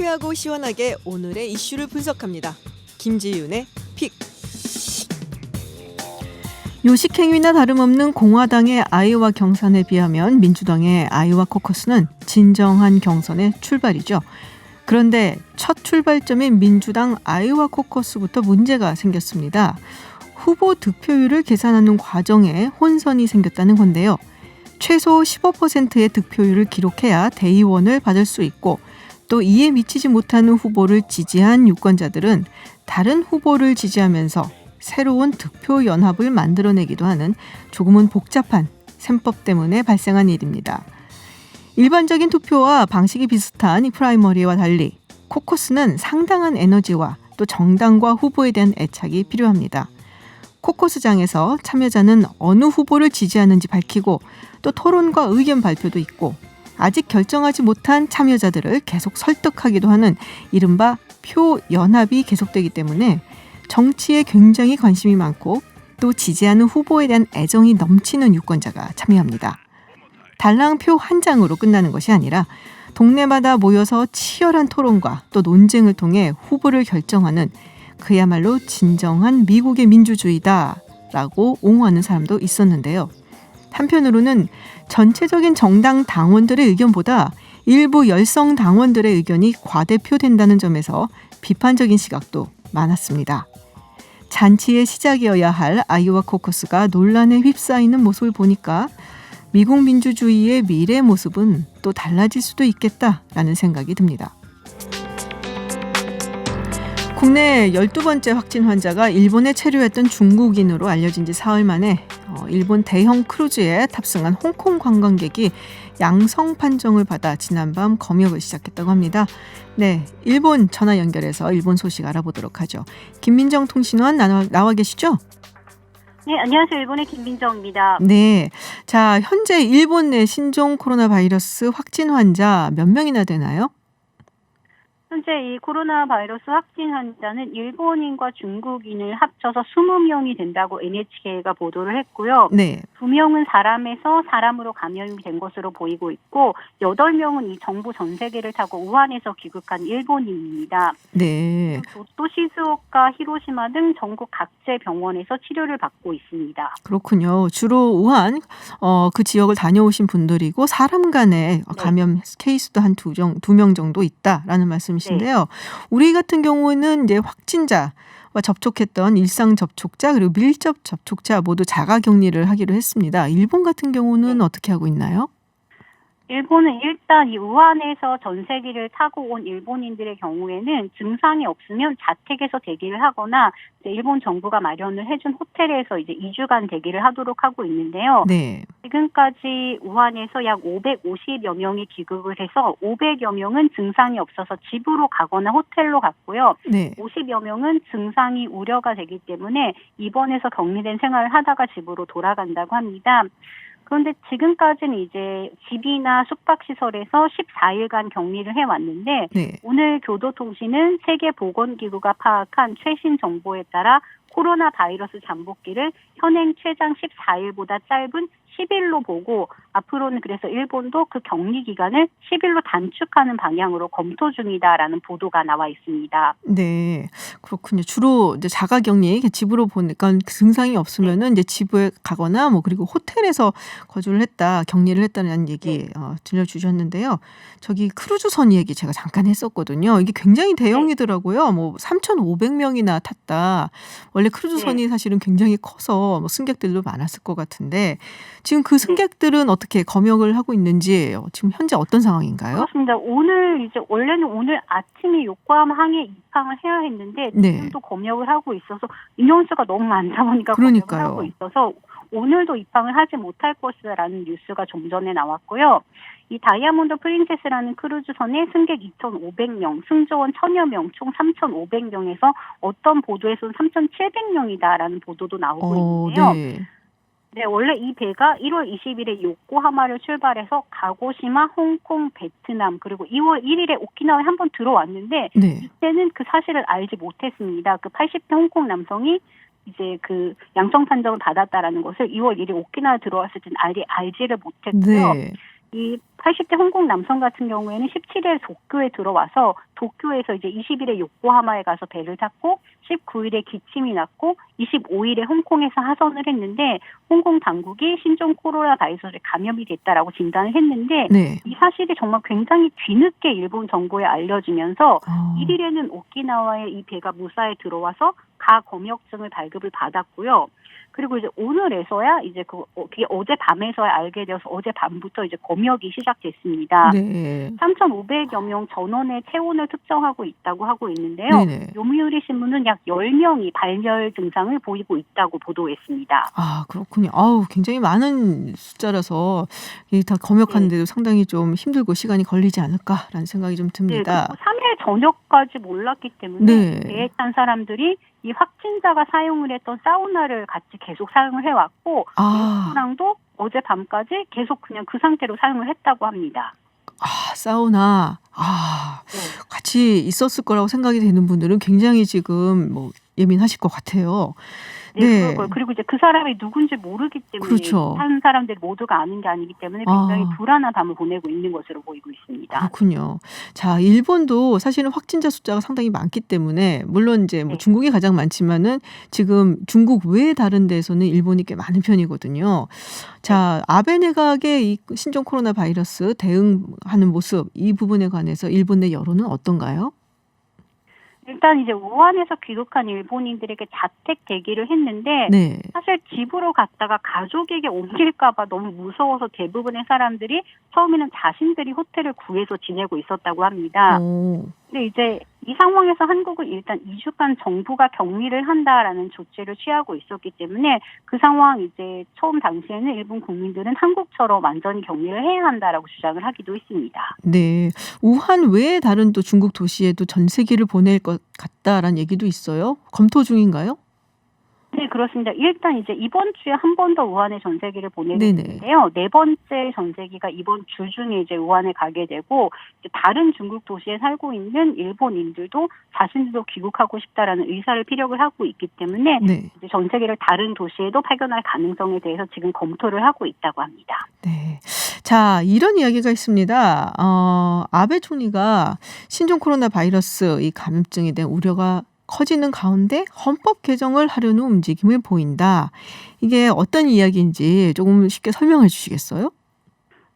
상세하고 시원하게 오늘의 이슈를 분석합니다. 김지윤의 픽. 요식행위나 다름없는 공화당의 아이오와 경선에 비하면 민주당의 아이오와 코커스는 진정한 경선의 출발이죠. 그런데 첫 출발점인 민주당 아이오와 코커스부터 문제가 생겼습니다. 후보 득표율을 계산하는 과정에 혼선이 생겼다는 건데요. 최소 15%의 득표율을 기록해야 대의원을 받을 수 있고 또 이에 미치지 못하는 후보를 지지한 유권자들은 다른 후보를 지지하면서 새로운 득표 연합을 만들어내기도 하는 조금은 복잡한 셈법 때문에 발생한 일입니다. 일반적인 투표와 방식이 비슷한 이 프라이머리와 달리 코커스는 상당한 에너지와 또 정당과 후보에 대한 애착이 필요합니다. 코커스장에서 참여자는 어느 후보를 지지하는지 밝히고 또 토론과 의견 발표도 있고 아직 결정하지 못한 참여자들을 계속 설득하기도 하는 이른바 표 연합이 계속되기 때문에 정치에 굉장히 관심이 많고 또 지지하는 후보에 대한 애정이 넘치는 유권자가 참여합니다. 달랑 표 한 장으로 끝나는 것이 아니라 동네마다 모여서 치열한 토론과 또 논쟁을 통해 후보를 결정하는 그야말로 진정한 미국의 민주주의다라고 옹호하는 사람도 있었는데요. 한편으로는 전체적인 정당 당원들의 의견보다 일부 열성 당원들의 의견이 과대표된다는 점에서 비판적인 시각도 많았습니다. 잔치의 시작이어야 할 아이오와 코커스가 논란에 휩싸이는 모습을 보니까 미국 민주주의의 미래 모습은 또 달라질 수도 있겠다라는 생각이 듭니다. 국내 12번째 확진 환자가 일본에 체류했던 중국인으로 알려진 지 사흘 만에 일본 대형 크루즈에 탑승한 홍콩 관광객이 양성 판정을 받아 지난밤 검역을 시작했다고 합니다. 네, 일본 전화 연결해서 일본 소식 알아보도록 하죠. 김민정 통신원 나와 계시죠? 네, 안녕하세요. 일본의 김민정입니다. 네, 자 현재 일본 내 신종 코로나 바이러스 확진 환자 몇 명이나 되나요? 현재 이 코로나 바이러스 확진 환자는 일본인과 중국인을 합쳐서 20명이 된다고 NHK가 보도를 했고요. 네. 2명은 사람에서 사람으로 감염이 된 것으로 보이고 있고 8명은 이 정부 전세기를 타고 우한에서 귀국한 일본인입니다. 네. 또 시즈오카, 히로시마 등 전국 각재 병원에서 치료를 받고 있습니다. 그렇군요. 주로 우한 그 지역을 다녀오신 분들이고 사람 간의 감염 케이스도 한 2명 정도 있다라는 말씀이신데요. 네. 우리 같은 경우는 이제 확진자와 접촉했던 일상 접촉자 그리고 밀접 접촉자 모두 자가 격리를 하기로 했습니다. 일본 같은 경우는 어떻게 하고 있나요? 일본은 일단 이 우한에서 전세기를 타고 온 일본인들의 경우에는 증상이 없으면 자택에서 대기를 하거나 일본 정부가 마련을 해준 호텔에서 이제 2주간 대기를 하도록 하고 있는데요. 네. 지금까지 우한에서 약 550여 명이 귀국을 해서 500여 명은 증상이 없어서 집으로 가거나 호텔로 갔고요. 네. 50여 명은 증상이 우려가 되기 때문에 입원해서 격리된 생활을 하다가 집으로 돌아간다고 합니다. 그런데 지금까지는 이제 집이나 숙박시설에서 14일간 격리를 해왔는데 오늘 교도통신은 세계보건기구가 파악한 최신 정보에 따라 코로나 바이러스 잠복기를 현행 최장 14일보다 짧은 10일로 보고 앞으로는 그래서 일본도 그 격리 기간을 10일로 단축하는 방향으로 검토 중이다라는 보도가 나와 있습니다. 네, 그렇군요. 주로 이제 자가격리 집으로 보니까 증상이 없으면은 이제 집에 가거나 뭐 그리고 호텔에서 거주를 했다, 격리를 했다는 얘기 들려주셨는데요. 저기 크루즈선 얘기 제가 잠깐 했었거든요. 이게 굉장히 대형이더라고요. 뭐 3,500명이나 탔다. 원래 크루즈선이 사실은 굉장히 커서 뭐 승객들도 많았을 것 같은데. 지금 그 승객들은 어떻게 검역을 하고 있는지 지금 현재 어떤 상황인가요? 그렇습니다. 원래는 오늘 아침에 요코하마항에 입항을 해야 했는데 지금도 검역을 하고 있어서 인원수가 너무 많다 보니까 검역을 하고 있어서 오늘도 입항을 하지 못할 것이라는 뉴스가 좀 전에 나왔고요. 이 다이아몬드 프린세스라는 크루즈선에 승객 2,500명, 승조원 1,000여 명, 총 3,500명에서 어떤 보도에서는 3,700명이다라는 보도도 나오고 있는데요. 네, 원래 이 배가 1월 20일에 요코하마를 출발해서 가고시마, 홍콩, 베트남 그리고 2월 1일에 오키나와에 한번 들어왔는데 이때는 그 사실을 알지 못했습니다. 그 80대 홍콩 남성이 이제 그 양성 판정을 받았다라는 것을 2월 1일 오키나와 들어왔을 때는 알지를 못했고요. 이 80대 홍콩 남성 같은 경우에는 17일에 도쿄에 들어와서 도쿄에서 이제 20일에 요코하마에 가서 배를 탔고 19일에 기침이 났고 25일에 홍콩에서 하선을 했는데 홍콩 당국이 신종 코로나 바이러스에 감염이 됐다라고 진단을 했는데 네. 이 사실이 정말 굉장히 뒤늦게 일본 정부에 알려지면서 어. 1일에는 오키나와에 이 배가 무사히 들어와서 가 검역증을 발급을 받았고요. 그리고 이제 오늘에서야 이제 그게 어제 밤에서야 알게 되어서 어제 밤부터 이제 검역이 시작됐습니다. 네. 3,500여 명 전원의 체온을 특정하고 있다고 하고 있는데요. 네네. 요미우리 신문은 약 10명이 발열 증상을 보이고 있다고 보도했습니다. 아, 그렇군요. 아우, 굉장히 많은 숫자라서 이게 다 검역하는데도 상당히 좀 힘들고 시간이 걸리지 않을까라는 생각이 좀 네, 듭니다. 그리고 3일 저녁까지 몰랐기 때문에 네. 배에 탄 사람들이 이 확진자가 사용을 했던 사우나를 같이 계속 사용을 해왔고 아, 레스토랑도 어제 밤까지 계속 그냥 그 상태로 사용을 했다고 합니다. 사우나. 아, 네. 같이 있었을 거라고 생각이 되는 분들은 굉장히 지금 뭐 예민하실 것 같아요. 네, 네. 그리고 이제 그 사람이 누군지 모르기 때문에 그렇죠. 한 사람들이 모두가 아는 게 아니기 때문에 굉장히 아. 불안한 밤을 보내고 있는 것으로 보이고 있습니다. 그렇군요. 자, 일본도 사실은 확진자 숫자가 상당히 많기 때문에 물론 이제 뭐 네. 중국이 가장 많지만은 지금 중국 외 다른 데에서는 일본이 꽤 많은 편이거든요. 자, 아베 내각의 이 신종 코로나 바이러스 대응하는 모습 이 부분에 관해서 일본 내 여론은 어떤가요? 일단 이제 우한에서 귀국한 일본인들에게 자택 대기를 했는데 네. 사실 집으로 갔다가 가족에게 옮길까 봐 너무 무서워서 대부분의 사람들이 처음에는 자신들이 호텔을 구해서 지내고 있었다고 합니다. 오. 근데 이제 이 상황에서 한국은 일단 2주간 정부가 격리를 한다라는 조치를 취하고 있었기 때문에 그 상황 이제 처음 당시에는 일본 국민들은 한국처럼 완전히 격리를 해야 한다라고 주장을 하기도 했습니다. 네. 우한 외에 다른 또 중국 도시에도 전세기를 보낼 것 같다라는 얘기도 있어요. 검토 중인가요? 네, 그렇습니다. 일단 이제 이번 주에 한 번 더 우한에 전세기를 보내게 네네. 되는데요. 네 번째 전세기가 이번 주 중에 이제 우한에 가게 되고 이제 다른 중국 도시에 살고 있는 일본인들도 자신들도 귀국하고 싶다라는 의사를 피력을 하고 있기 때문에 네. 이제 전세기를 다른 도시에도 파견할 가능성에 대해서 지금 검토를 하고 있다고 합니다. 네. 자, 이런 이야기가 있습니다. 아베 총리가 신종 코로나 바이러스 이 감염증에 대한 우려가 커지는 가운데 헌법 개정을 하려는 움직임을 보인다. 이게 어떤 이야기인지 조금 쉽게 설명해 주시겠어요?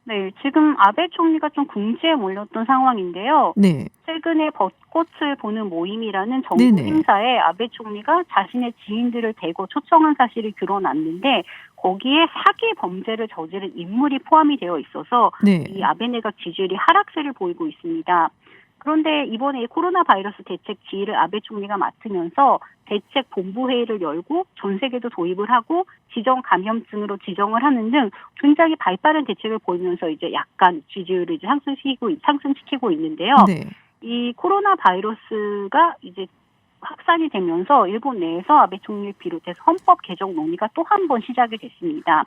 네, 지금 아베 총리가 좀 궁지에 몰렸던 상황인데요. 네. 최근에 벚꽃을 보는 모임이라는 정부 네네. 행사에 아베 총리가 자신의 지인들을 대거 초청한 사실이 드러났는데 거기에 사기 범죄를 저지른 인물이 포함이 되어 있어서 네. 이 아베 내각 지지율이 하락세를 보이고 있습니다. 그런데 이번에 코로나 바이러스 대책 지휘를 아베 총리가 맡으면서 대책 본부 회의를 열고 전 세계도 도입을 하고 지정 감염증으로 지정을 하는 등 굉장히 발빠른 대책을 보이면서 이제 약간 지지율을 이제 상승시키고 있는데요. 네. 이 코로나 바이러스가 이제 확산이 되면서 일본 내에서 아베 총리를 비롯해서 헌법 개정 논의가 또 한 번 시작이 됐습니다.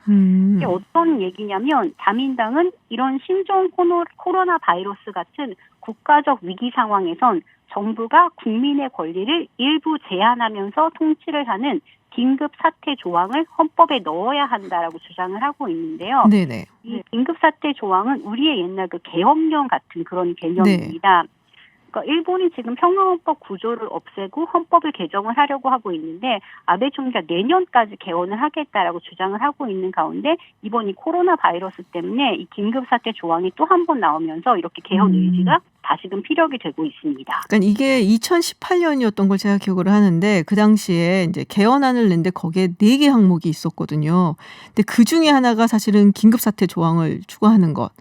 이게 어떤 얘기냐면 자민당은 이런 신종 코로나 바이러스 같은 국가적 위기 상황에선 정부가 국민의 권리를 일부 제한하면서 통치를 하는 긴급 사태 조항을 헌법에 넣어야 한다라고 주장을 하고 있는데요. 네네. 이 긴급 사태 조항은 우리의 옛날 그 계엄령 같은 그런 개념입니다. 그러니까 일본이 지금 평화헌법 구조를 없애고 헌법을 개정을 하려고 하고 있는데 아베 총리가 내년까지 개헌을 하겠다라고 주장을 하고 있는 가운데 이번 이 코로나 바이러스 때문에 이 긴급사태 조항이 또 한 번 나오면서 이렇게 개헌 의지가 다시금 피력이 되고 있습니다. 그러니까 이게 2018년이었던 걸 제가 기억을 하는데 그 당시에 이제 개헌안을 냈는데 거기에 4개 항목이 있었거든요. 근데 그 중에 하나가 사실은 긴급사태 조항을 추가하는 것.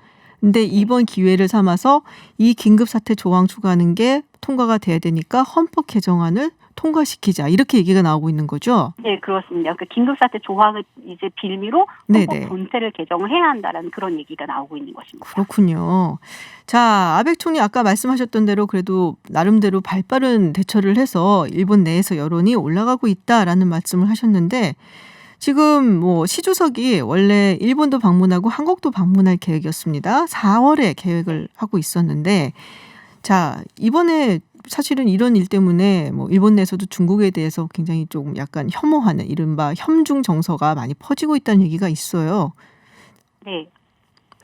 근데 이번 기회를 삼아서 이 긴급사태 조항 추가하는 게 통과가 돼야 되니까 헌법 개정안을 통과시키자 이렇게 얘기가 나오고 있는 거죠. 네, 그렇습니다. 그 긴급사태 조항을 이제 빌미로 헌법 전체를 개정을 해야 한다라는 그런 얘기가 나오고 있는 것입니다. 그렇군요. 자, 아베 총리 아까 말씀하셨던 대로 그래도 나름대로 발빠른 대처를 해서 일본 내에서 여론이 올라가고 있다라는 말씀을 하셨는데 지금 뭐 시 주석이 원래 일본도 방문하고 한국도 방문할 계획이었습니다. 4월에 계획을 하고 있었는데 자, 이번에 사실은 이런 일 때문에 뭐 일본 내에서도 중국에 대해서 굉장히 좀 약간 혐오하는 이른바 혐중 정서가 많이 퍼지고 있다는 얘기가 있어요. 네.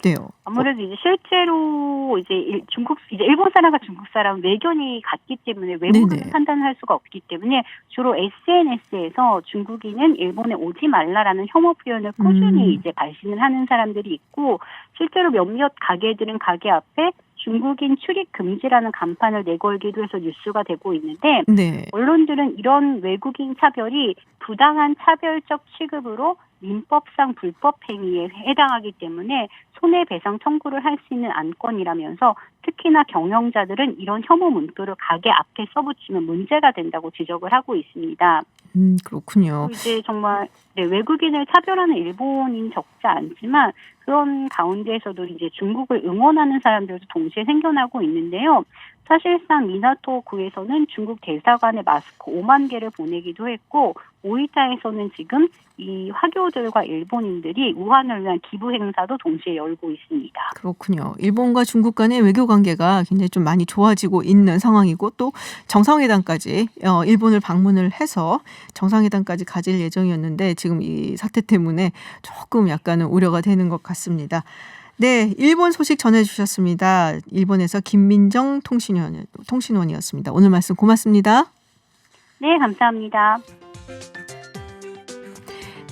어때요? 아무래도 이제 실제로 이제 일본 사람과 중국 사람 외견이 같기 때문에 외모로는 네네. 판단할 수가 없기 때문에 주로 SNS에서 중국인은 일본에 오지 말라라는 혐오 표현을 꾸준히 이제 발신을 하는 사람들이 있고, 실제로 몇몇 가게들은 가게 앞에 중국인 출입 금지라는 간판을 내걸기도 해서 뉴스가 되고 있는데, 네. 언론들은 이런 외국인 차별이 부당한 차별적 취급으로 민법상 불법 행위에 해당하기 때문에 손해배상 청구를 할 수 있는 안건이라면서, 특히나 경영자들은 이런 혐오 문구를 가게 앞에 써붙이면 문제가 된다고 지적을 하고 있습니다. 그렇군요. 이제 정말 외국인을 차별하는 일본인 적지 않지만 그런 가운데에서도 이제 중국을 응원하는 사람들도 동시에 생겨나고 있는데요. 사실상 미나토구에서는 중국 대사관에 마스크 5만 개를 보내기도 했고, 오이타에서는 지금 이 화교들과 일본인들이 우한을 위한 기부 행사도 동시에 열고 있습니다. 그렇군요. 일본과 중국 간의 외교 관계가 굉장히 좀 많이 좋아지고 있는 상황이고, 또 정상회담까지 일본을 방문을 해서 정상회담까지 가질 예정이었는데 지금 이 사태 때문에 조금 약간은 우려가 되는 것 같습니다. 네, 일본 소식 전해주셨습니다. 일본에서 김민정 통신원이었습니다. 오늘 말씀 고맙습니다. 네, 감사합니다.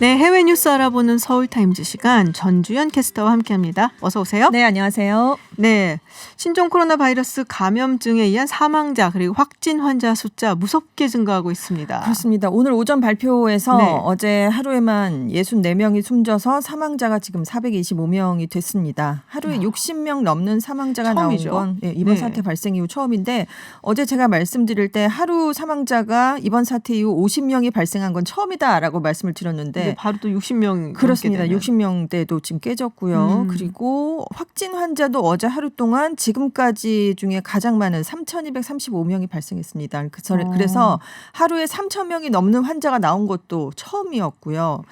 네, 해외 뉴스 알아보는 서울타임즈 시간, 전주현 캐스터와 함께합니다. 어서 오세요. 네, 안녕하세요. 네, 신종 코로나 바이러스 감염증에 의한 사망자 그리고 확진 환자 숫자 무섭게 증가하고 있습니다. 그렇습니다. 오늘 오전 발표에서 네. 어제 하루에만 64명이 숨져서 사망자가 지금 425명이 됐습니다. 하루에 60명 넘는 사망자가 처음이죠. 나온 건 이번 네. 사태 발생 이후 처음인데, 어제 제가 말씀드릴 때 하루 사망자가 이번 사태 이후 50명이 발생한 건 처음이다라고 말씀을 드렸는데, 바로 또 60명 그렇습니다. 넘게 되는. 60명대도 지금 깨졌고요. 그리고 확진 환자도 어제 하루 동안 지금까지 중에 가장 많은 3,235명이 발생했습니다. 그래서 하루에 3,000명이 넘는 환자가 나온 것도 처음이었고요.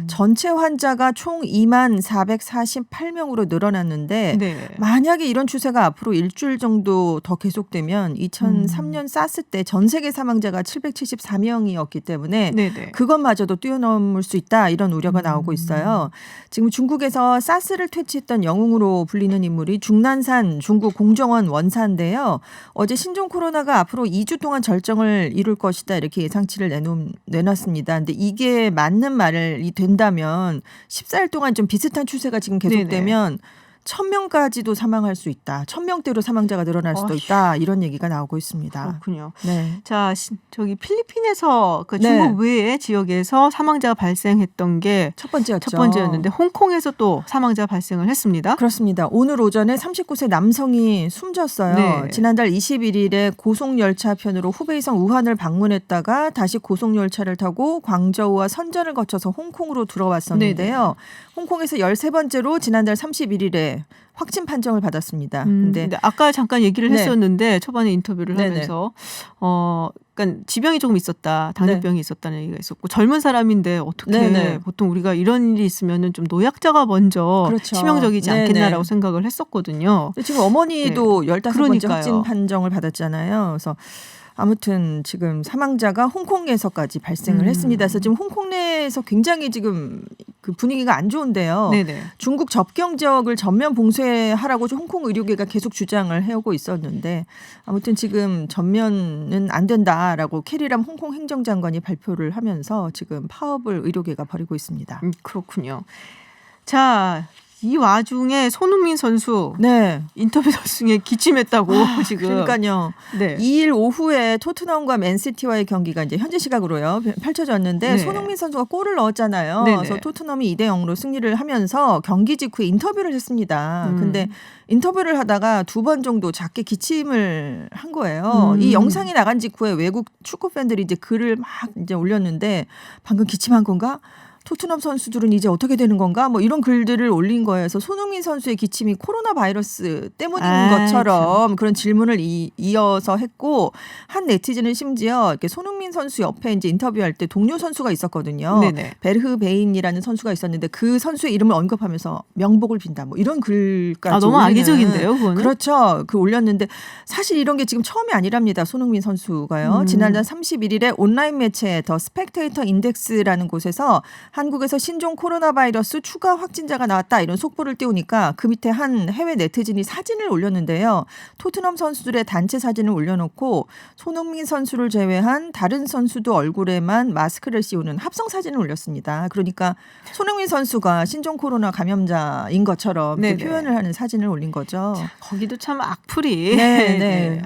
전체 환자가 총 24,448명으로 늘어났는데, 네. 만약에 이런 추세가 앞으로 일주일 정도 더 계속되면 2003년 사스 때 전 세계 사망자가 774명이었기 때문에 네네. 그것마저도 뛰어넘을 수 있다, 이런 우려가 나오고 있어요. 지금 중국에서 사스를 퇴치했던 영웅으로 불리는 인물이 중난산 중국 공정원 원사인데요. 어제 신종 코로나가 앞으로 2주 동안 절정을 이룰 것이다, 이렇게 예상치를 내놨습니다. 근데 이게 맞는 말이 된다면 14일 동안 좀 비슷한 추세가 지금 계속되면 1,000명까지도 사망할 수 있다. 1,000명대로 사망자가 늘어날 수도 있다. 이런 얘기가 나오고 있습니다. 그렇군요. 네. 자, 저기 필리핀에서 그 중국 외의 지역에서 사망자가 발생했던 게 첫 번째였죠. 첫 번째였는데, 홍콩에서 또 사망자 발생을 했습니다. 그렇습니다. 오늘 오전에 39세 남성이 숨졌어요. 네. 지난달 21일에 고속열차편으로 후베이성 우한을 방문했다가 다시 고속열차를 타고 광저우와 선전을 거쳐서 홍콩으로 들어왔었는데요. 홍콩에서 13번째로 지난달 31일에 확진 판정을 받았습니다. 근데 아까 잠깐 얘기를 했었는데 초반에 인터뷰를 네네. 하면서 그러니까 지병이 조금 있었다, 당뇨병이 있었다는 얘기가 있었고, 젊은 사람인데 어떻게 네네. 보통 우리가 이런 일이 있으면은 좀 노약자가 먼저 그렇죠. 치명적이지 네네. 않겠나라고 생각을 했었거든요. 지금 어머니도 15번째 그러니까요. 확진 판정을 받았잖아요. 그래서 아무튼 지금 사망자가 홍콩에서까지 발생을 했습니다. 그래서 지금 홍콩 내에서 굉장히 지금 그 분위기가 안 좋은데요. 네네. 중국 접경 지역을 전면 봉쇄하라고 홍콩 의료계가 계속 주장을 해오고 있었는데, 아무튼 지금 전면은 안 된다라고 캐리람 홍콩 행정장관이 발표를 하면서 지금 파업을 의료계가 벌이고 있습니다. 그렇군요. 자, 이 와중에 손흥민 선수 인터뷰 도중에 기침했다고 지금. 그러니까요. 네. 2일 오후에 토트넘과 맨시티와의 경기가 이제 현재 시각으로요 펼쳐졌는데, 네. 손흥민 선수가 골을 넣었잖아요. 네네. 그래서 토트넘이 2대0으로 승리를 하면서 경기 직후에 인터뷰를 했습니다. 근데 인터뷰를 하다가 2번 정도 작게 기침을 한 거예요. 이 영상이 나간 직후에 외국 축구 팬들이 이제 글을 막 이제 올렸는데, 방금 기침한 건가? 토트넘 선수들은 이제 어떻게 되는 건가? 뭐 이런 글들을 올린 거예요. 그래서 손흥민 선수의 기침이 코로나 바이러스 때문인 것처럼 그런 질문을 이어서 했고, 한 네티즌은 심지어 이렇게 손흥민 선수 옆에 이제 인터뷰할 때 동료 선수가 있었거든요. 네네. 베르흐베인이라는 선수가 있었는데 그 선수의 이름을 언급하면서 명복을 빈다, 뭐 이런 글까지. 너무 올리는. 악의적인데요, 그거는? 그렇죠. 그 올렸는데 사실 이런 게 지금 처음이 아니랍니다. 손흥민 선수가요. 지난달 31일에 온라인 매체 더 스펙테이터 인덱스라는 곳에서 한국에서 신종 코로나 바이러스 추가 확진자가 나왔다 이런 속보를 띄우니까 그 밑에 한 해외 네티즌이 사진을 올렸는데요. 토트넘 선수들의 단체 사진을 올려놓고 손흥민 선수를 제외한 다른 선수도 얼굴에만 마스크를 씌우는 합성 사진을 올렸습니다. 그러니까 손흥민 선수가 신종 코로나 감염자인 것처럼 이렇게 표현을 하는 사진을 올린 거죠. 거기도 참 악플이. 네.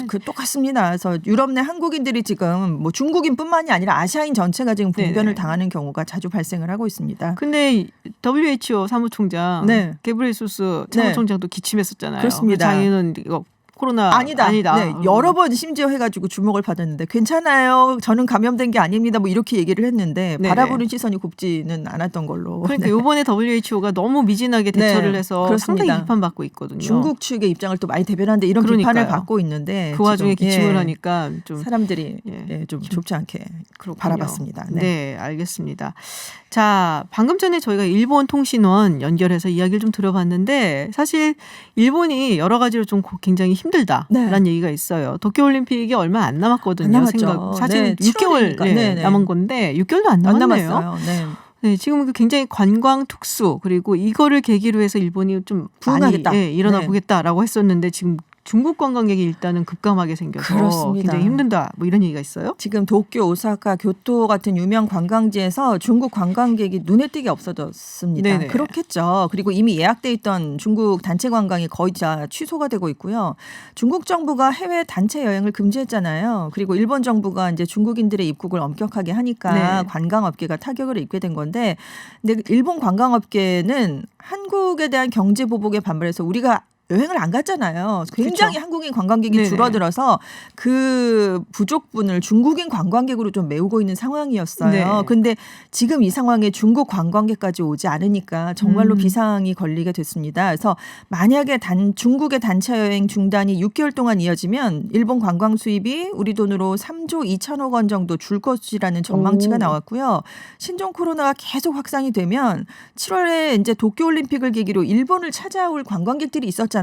그 똑같습니다. 그래서 유럽 내 한국인들이 지금 뭐 중국인뿐만이 아니라 아시아인 전체가 지금 봉변을 당하는 경우가 자주 발생을 하고 있습니다. 근데 WHO 사무총장 게브리에수스 사무총장도 기침했었잖아요. 그렇습니다. 자기는 이거 코로나 아니다. 네, 여러 번 심지어 해가지고 주목을 받았는데 괜찮아요. 저는 감염된 게 아닙니다. 뭐 이렇게 얘기를 했는데 바라보는 시선이 곱지는 않았던 걸로. 그러니까 이번에 WHO가 너무 미진하게 대처를 해서 그렇습니다. 상당히 비판받고 있거든요. 중국 측의 입장을 또 많이 대변하는데 이런 비판을 받고 있는데 그 와중에 기침을 하니까 좀 사람들이 좀 좁지 않게 바라봤습니다. 네, 알겠습니다. 자, 방금 전에 저희가 일본 통신원 연결해서 이야기를 좀 들어봤는데 사실 일본이 여러 가지로 좀 굉장히 힘들다라는 얘기가 있어요. 도쿄올림픽이 얼마 안 남았거든요. 사실 6개월 남은 건데 6개월도 안 남았네요. 네, 지금 굉장히 관광 특수 그리고 이거를 계기로 해서 일본이 좀 부흥하겠다. 많이 일어나 보겠다라고 했었는데 지금 중국 관광객이 일단은 급감하게 생겨서 그렇습니다. 굉장히 힘든다. 뭐 이런 얘기가 있어요? 지금 도쿄, 오사카, 교토 같은 유명 관광지에서 중국 관광객이 눈에 띄게 없어졌습니다. 네네. 그렇겠죠. 그리고 이미 예약돼 있던 중국 단체 관광이 거의 다 취소가 되고 있고요. 중국 정부가 해외 단체 여행을 금지했잖아요. 그리고 일본 정부가 이제 중국인들의 입국을 엄격하게 하니까 관광업계가 타격을 입게 된 건데, 근데 일본 관광업계는 한국에 대한 경제 보복에 반발해서 우리가 여행을 안 갔잖아요. 굉장히 한국인 관광객이 줄어들어서 그 부족분을 중국인 관광객으로 좀 메우고 있는 상황이었어요. 그런데 지금 이 상황에 중국 관광객까지 오지 않으니까 정말로 비상이 걸리게 됐습니다. 그래서 만약에 중국의 단체 여행 중단이 6개월 동안 이어지면 일본 관광 수입이 우리 돈으로 3조 2천억 원 정도 줄 것이라는 전망치가 나왔고요. 신종 코로나가 계속 확산이 되면 7월에 이제 도쿄올림픽을 계기로 일본을 찾아올 관광객들이 있었잖아요.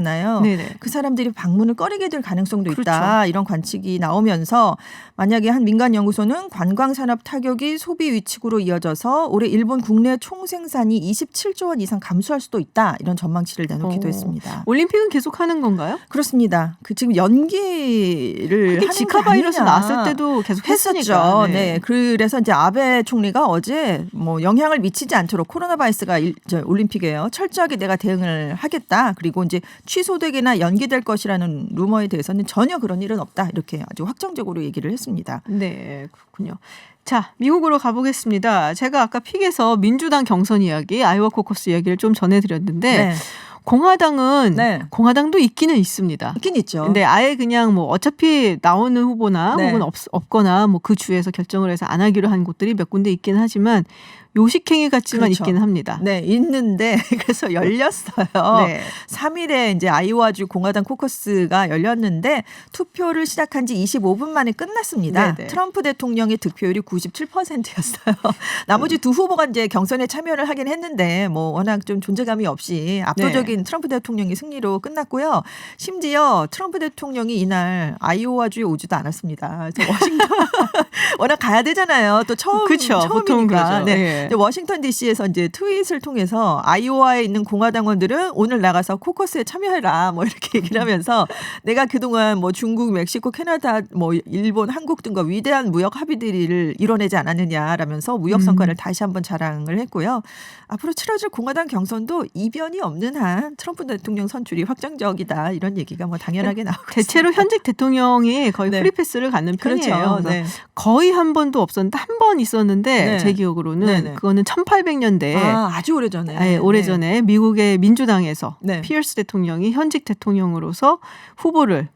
그 사람들이 방문을 꺼리게 될 가능성도 있다. 이런 관측이 나오면서 만약에 한 민간 연구소는 관광산업 타격이 소비 위축으로 이어져서 올해 일본 국내 총생산이 27조 원 이상 감소할 수도 있다. 이런 전망치를 내놓기도 했습니다. 올림픽은 계속하는 건가요? 그렇습니다. 지금 연기를 하는 지카 바이러스 나왔을 때도 계속 했었죠. 그래서 이제 아베 총리가 어제 뭐 영향을 미치지 않도록 코로나 바이러스가 올림픽이에요. 철저하게 내가 대응을 하겠다. 그리고 이제 취소되거나 연기될 것이라는 루머에 대해서는 전혀 그런 일은 없다. 이렇게 아주 확정적으로 얘기를 했습니다. 네, 그렇군요. 자, 미국으로 가보겠습니다. 제가 아까 픽에서 민주당 경선 이야기, 아이오와 코커스 이야기를 좀 전해드렸는데 공화당도 있기는 있습니다. 있긴 있죠. 근데 아예 그냥 뭐 어차피 나오는 후보나 혹은 없거나 뭐 그 주에서 결정을 해서 안 하기로 한 곳들이 몇 군데 있긴 하지만 요식행위 같지만 있기는 합니다. 네, 있는데 그래서 열렸어요. 3일에 이제 아이오와주 공화당 코커스가 열렸는데 투표를 시작한 지 25분 만에 끝났습니다. 트럼프 대통령의 득표율이 97%였어요. 나머지 두 후보가 이제 경선에 참여를 하긴 했는데 뭐 워낙 좀 존재감이 없이 압도적인 트럼프 대통령이 승리로 끝났고요. 심지어 트럼프 대통령이 이날 아이오와주에 오지도 않았습니다. 그래서 워싱턴 워낙 가야 되잖아요. 또 처음이니까. 워싱턴 DC에서 이제 트윗을 통해서 아이오와에 있는 공화당원들은 오늘 나가서 코커스에 참여해라 뭐 이렇게 얘기를 하면서 내가 그동안 뭐 중국, 멕시코, 캐나다, 뭐 일본, 한국 등과 위대한 무역 합의들을 이뤄내지 않았느냐라면서 무역 성과를 다시 한번 자랑을 했고요. 앞으로 치러질 공화당 경선도 이변이 없는 한 트럼프 대통령 선출이 확정적이다 이런 얘기가 뭐 당연하게 나오고 대체로 있습니다. 현직 대통령이 거의 프리패스를 갖는 편이에요. 거의 한 번도 없었는데 한 번 있었는데 제 기억으로는 그거는 1800년대에 아주 오래전에 오래전에 미국의 민주당에서 피어스 대통령이 현직 대통령으로서 후보를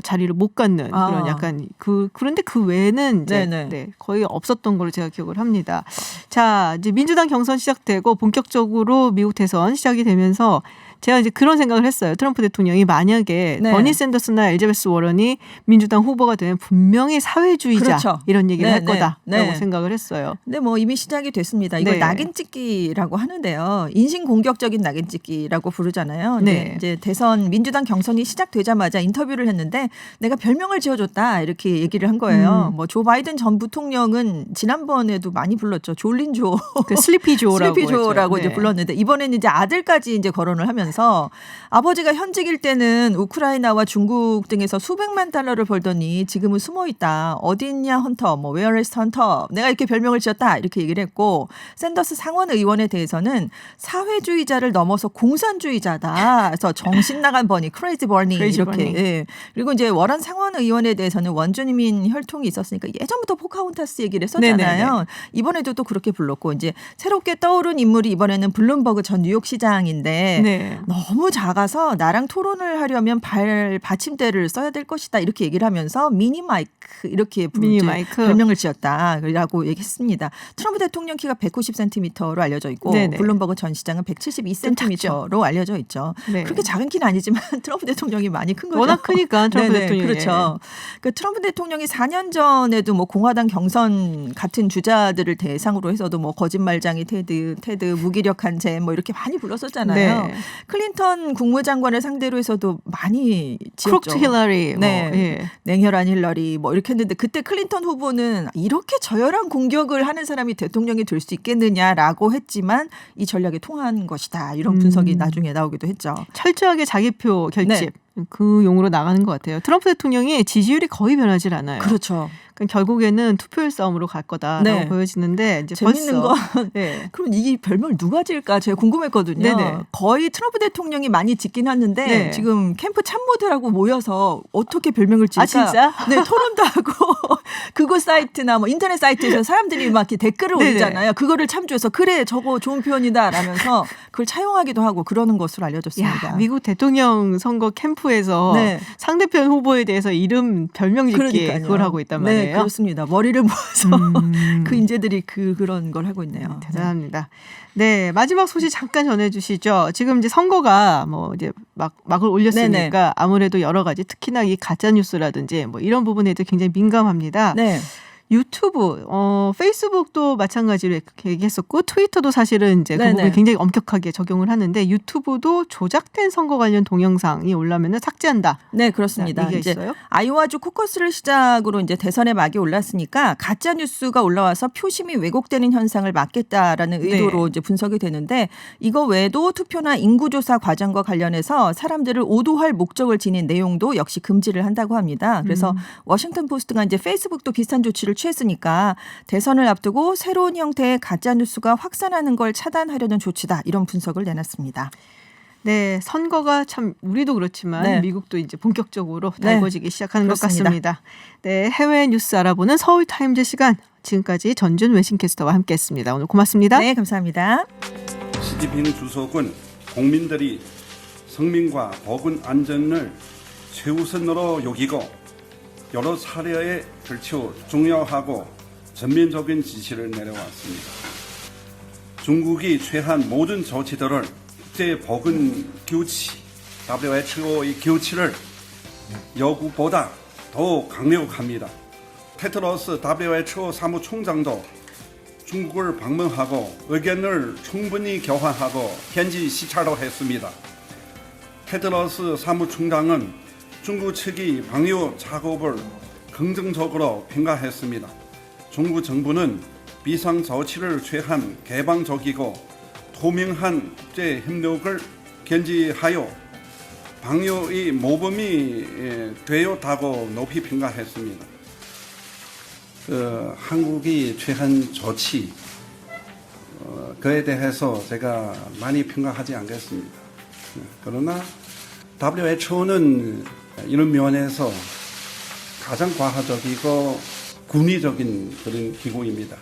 자리를 못 갖는 그런 약간 그런데 그 외에는 이제 거의 없었던 걸로 제가 기억을 합니다. 자, 이제 민주당 경선 시작되고 본격적으로 미국 대선 시작이 되면서 제가 이제 그런 생각을 했어요. 트럼프 대통령이 만약에 네. 버니 샌더스나 엘리자베스 워런이 민주당 후보가 되면 분명히 사회주의자 그렇죠. 이런 얘기를 네, 할 거다라고 네. 생각을 했어요. 근데 뭐 이미 시작이 됐습니다. 이걸 네. 낙인 찍기라고 하는데요. 인신 공격적인 낙인 찍기라고 부르잖아요. 네. 이제 대선 민주당 경선이 시작되자마자 인터뷰를 했는데 내가 별명을 지어줬다 이렇게 얘기를 한 거예요. 뭐 조 바이든 전 부통령은 지난번에도 많이 불렀죠. 졸린 조, 그 슬리피 조라고 슬리피 조라고 했죠. 이제 불렀는데 이번에는 이제 아들까지 이제 거론을 하면서 아버지가 현직일 때는 우크라이나와 중국 등에서 수백만 달러를 벌더니 지금은 숨어 있다. 어디 있냐 헌터, 뭐 where is 헌터. 내가 이렇게 별명을 지었다 이렇게 얘기를 했고 샌더스 상원 의원에 대해서는 사회주의자를 넘어서 공산주의자다. 그래서 정신 나간 버니, 크레이지 버니 Crazy 이렇게. Bernie. 예. 그리고 이제 워런 상원 의원에 대해서는 원주민 혈통이 있었으니까 예전부터 포카혼타스 얘기를 했었잖아요. 네네네. 이번에도 또 그렇게 불렀고 이제 새롭게 떠오른 인물이 이번에는 블룸버그 전 뉴욕시장인데 네. 너무 작아서 나랑 토론을 하려면 발 받침대를 써야 될 것이다 이렇게 얘기를 하면서 미니 마이크 이렇게 미니 마이크. 별명을 지었다라고 얘기했습니다. 트럼프 대통령 키가 190cm로 알려져 있고 네네. 블룸버그 전 시장은 172cm로 알려져 있죠. 네. 그렇게 작은 키는 아니지만 트럼프 대통령이 많이 큰 거죠. 워낙 크니까 트럼프 네네, 대통령이. 그렇죠. 그 트럼프 대통령이 4년 전에도 뭐 공화당 경선 같은 주자들을 대상으로 해서도 뭐 거짓말장이 테드 무기력한 잼 뭐 이렇게 많이 불렀었잖아요. 네. 클린턴 국무장관을 상대로 해서도 많이 지었죠. 크록트 힐러리. 네. 뭐, 예. 냉혈한 힐러리 뭐 이렇게 했는데 그때 클린턴 후보는 이렇게 저열한 공격을 하는 사람이 대통령이 될 수 있겠느냐라고 했지만 이 전략에 통한 것이다. 이런 분석이 나중에 나오기도 했죠. 철저하게 자기표 결집. 그 용으로 나가는 것 같아요. 트럼프 대통령이 지지율이 거의 변하질 않아요. 그렇죠. 그러니까 결국에는 투표율 싸움으로 갈 거다라고 네. 보여지는데 이제 재밌는 벌써 건 네. 그럼 이 별명을 누가 지을까 제가 궁금했거든요. 네네. 거의 트럼프 대통령이 많이 짓긴 하는데 네. 지금 캠프 참모들하고 모여서 어떻게 별명을 지을까? 아, 진짜? 네, 토론도 하고 그거 사이트나 뭐 인터넷 사이트에서 사람들이 막 이렇게 댓글을 네네. 올리잖아요. 그거를 참조해서 그래 저거 좋은 표현이다 라면서 그걸 차용하기도 하고 그러는 것으로 알려졌습니다. 야, 미국 대통령 선거 캠프에서 네. 상대편 후보에 대해서 이름 별명 짓기 그러니까요. 그걸 하고 있단 네, 말이에요. 그렇습니다. 머리를 모아서 그 인재들이 그런 걸 하고 있네요. 대단합니다. 네, 마지막 소식 잠깐 전해주시죠. 지금 이제 선거가 뭐 이제 막을 올렸으니까 네네. 아무래도 여러 가지 특히나 이 가짜 뉴스라든지 뭐 이런 부분에도 굉장히 민감합니다. 네. 유튜브, 페이스북도 마찬가지로 이렇게 얘기했었고 트위터도 사실은 이제 그 네네. 부분 굉장히 엄격하게 적용을 하는데 유튜브도 조작된 선거 관련 동영상이 올라오면 삭제한다. 네, 그렇습니다. 얘기가 이제 있어요? 아이오와주 코커스를 시작으로 이제 대선에 막이 올랐으니까 가짜 뉴스가 올라와서 표심이 왜곡되는 현상을 막겠다라는 의도로 네. 이제 분석이 되는데 이거 외에도 투표나 인구조사 과정과 관련해서 사람들을 오도할 목적을 지닌 내용도 역시 금지를 한다고 합니다. 그래서 워싱턴 포스트가 이제 페이스북도 비슷한 조치를 취했으니까 대선을 앞두고 새로운 형태의 가짜 뉴스가 확산하는 걸 차단하려는 조치다 이런 분석을 내놨습니다. 네, 선거가 참 우리도 그렇지만 네. 미국도 이제 본격적으로 네. 달궈지기 시작하는 그렇습니다. 것 같습니다. 네, 해외 뉴스 알아보는 서울타임즈 시간. 지금까지 전준 웨싱캐스터와 함께했습니다. 오늘 고맙습니다. 네, 감사합니다. 시진핑 주석은 국민들이 성민과 보건 안전을 최우선으로 여기고 여러 차례에 걸쳐 중요하고 전면적인 지시를 내려왔습니다. 중국이 취한 모든 조치들을 국제 보건 규칙, WHO의 규칙을 여국보다 더 강력합니다. 테드로스 WHO 사무총장도 중국을 방문하고 의견을 충분히 교환하고 현지 시찰도 했습니다. 테드로스 사무총장은 중국 측이 방역 작업을 긍정적으로 평가했습니다. 중국 정부는 비상 조치를 취한 개방적이고透明한 국제 협력을 견지하여 방역의 모범이 되었다고 높이 평가했습니다. 한국이 취한 조치 그에 대해서 제가 많이 평가하지 않겠습니다. 그러나 WHO는 이런 면에서 가장 과학적이고 군의적인 그런 기구입니다.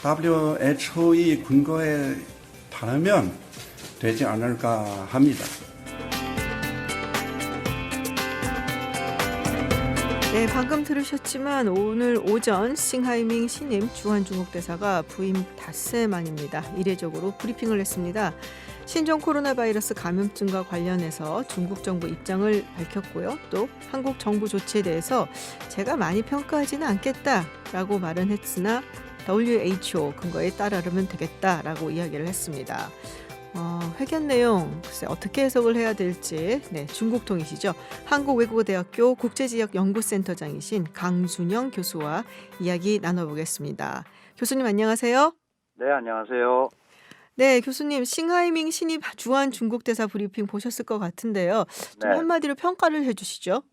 WHO의 근거에 따르면 되지 않을까 합니다. 네, 방금 들으셨지만 오늘 오전 싱하이밍 신임 주한 중국 대사가 부임 닷새 만입니다. 이례적으로 브리핑을 했습니다. 신종 코로나 바이러스 감염증과 관련해서 중국 정부 입장을 밝혔고요. 또 한국 정부 조치에 대해서 제가 많이 평가하지는 않겠다라고 말은 했으나 WHO 근거에 따르면 되겠다라고 이야기를 했습니다. 회견 내용 글쎄 어떻게 해석을 해야 될지 중국통이시죠. 한국외국어대학교 국제지역연구센터장이신 강준영 교수와 이야기 나눠보겠습니다. 교수님 안녕하세요. 네, 안녕하세요. 네, 교수님 싱하이밍 신입 주한 중국 대사 브리핑 보셨을 것 같은데요. 좀 네. 한마디로 평가를 해주시죠.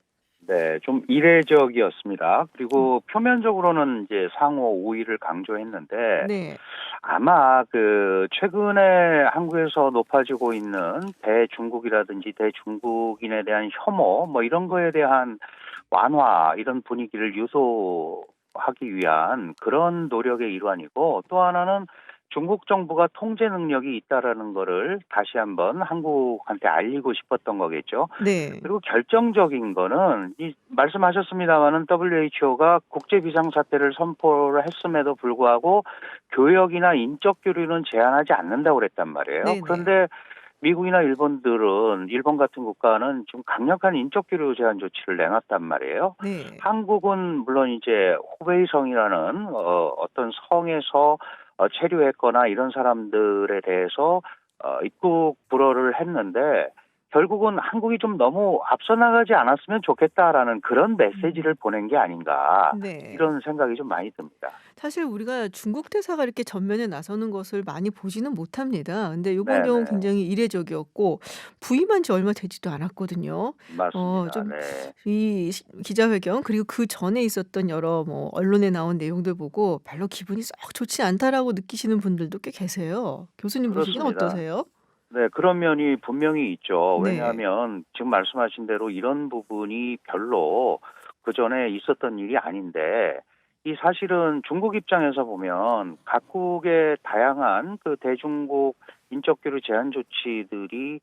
네, 좀 이례적이었습니다. 그리고 표면적으로는 이제 상호 우위를 강조했는데 네, 아마 그 최근에 한국에서 높아지고 있는 대중국이라든지 대중국인에 대한 혐오 뭐 이런 거에 대한 완화 이런 분위기를 유도하기 위한 그런 노력의 일환이고 또 하나는 중국 정부가 통제 능력이 있다라는 거를 다시 한번 한국한테 알리고 싶었던 거겠죠. 네, 그리고 결정적인 거는 말씀하셨습니다마는 WHO가 국제 비상 사태를 선포를 했음에도 불구하고 교역이나 인적 교류는 제한하지 않는다고 그랬단 말이에요. 네네. 그런데 미국이나 일본 같은 국가는 좀 강력한 인적 교류 제한 조치를 내놨단 말이에요. 네, 한국은 물론 이제 호베이성이라는 어떤 성에서 체류했거나 이런 사람들에 대해서 입국 불허를 했는데 결국은 한국이 좀 너무 앞서 나가지 않았으면 좋겠다라는 그런 메시지를 보낸 게 아닌가 네. 이런 생각이 좀 많이 듭니다. 사실 우리가 중국 대사가 이렇게 전면에 나서는 것을 많이 보지는 못합니다. 근데 이번 경우 네네. 굉장히 이례적이었고 부임한 지 얼마 되지도 않았거든요. 맞습니다. 좀 네. 이 기자회견 그리고 그 전에 있었던 여러 뭐 언론에 나온 내용들 보고 별로 기분이 썩 좋지 않다라고 느끼시는 분들도 꽤 계세요. 교수님 보시기는 그렇습니다. 어떠세요? 네, 그런 면이 분명히 있죠. 네. 왜냐하면 지금 말씀하신 대로 이런 부분이 별로 그 전에 있었던 일이 아닌데 이 사실은 중국 입장에서 보면 각국의 다양한 그 대중국 인적교류 제한 조치들이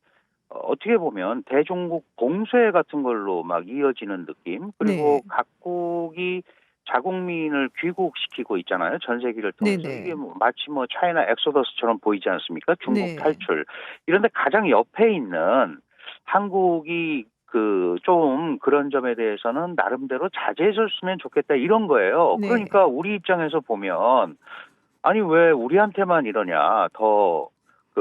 어떻게 보면 대중국 봉쇄 같은 걸로 막 이어지는 느낌 그리고 네. 각국이 자국민을 귀국시키고 있잖아요. 전 세계를 통해서. 네네. 이게 마치 차이나 엑소더스처럼 보이지 않습니까? 중국 네. 탈출. 이런데 가장 옆에 있는 한국이 좀 그런 점에 대해서는 나름대로 자제해줬으면 좋겠다 이런 거예요. 네. 그러니까 우리 입장에서 보면 아니 왜 우리한테만 이러냐 더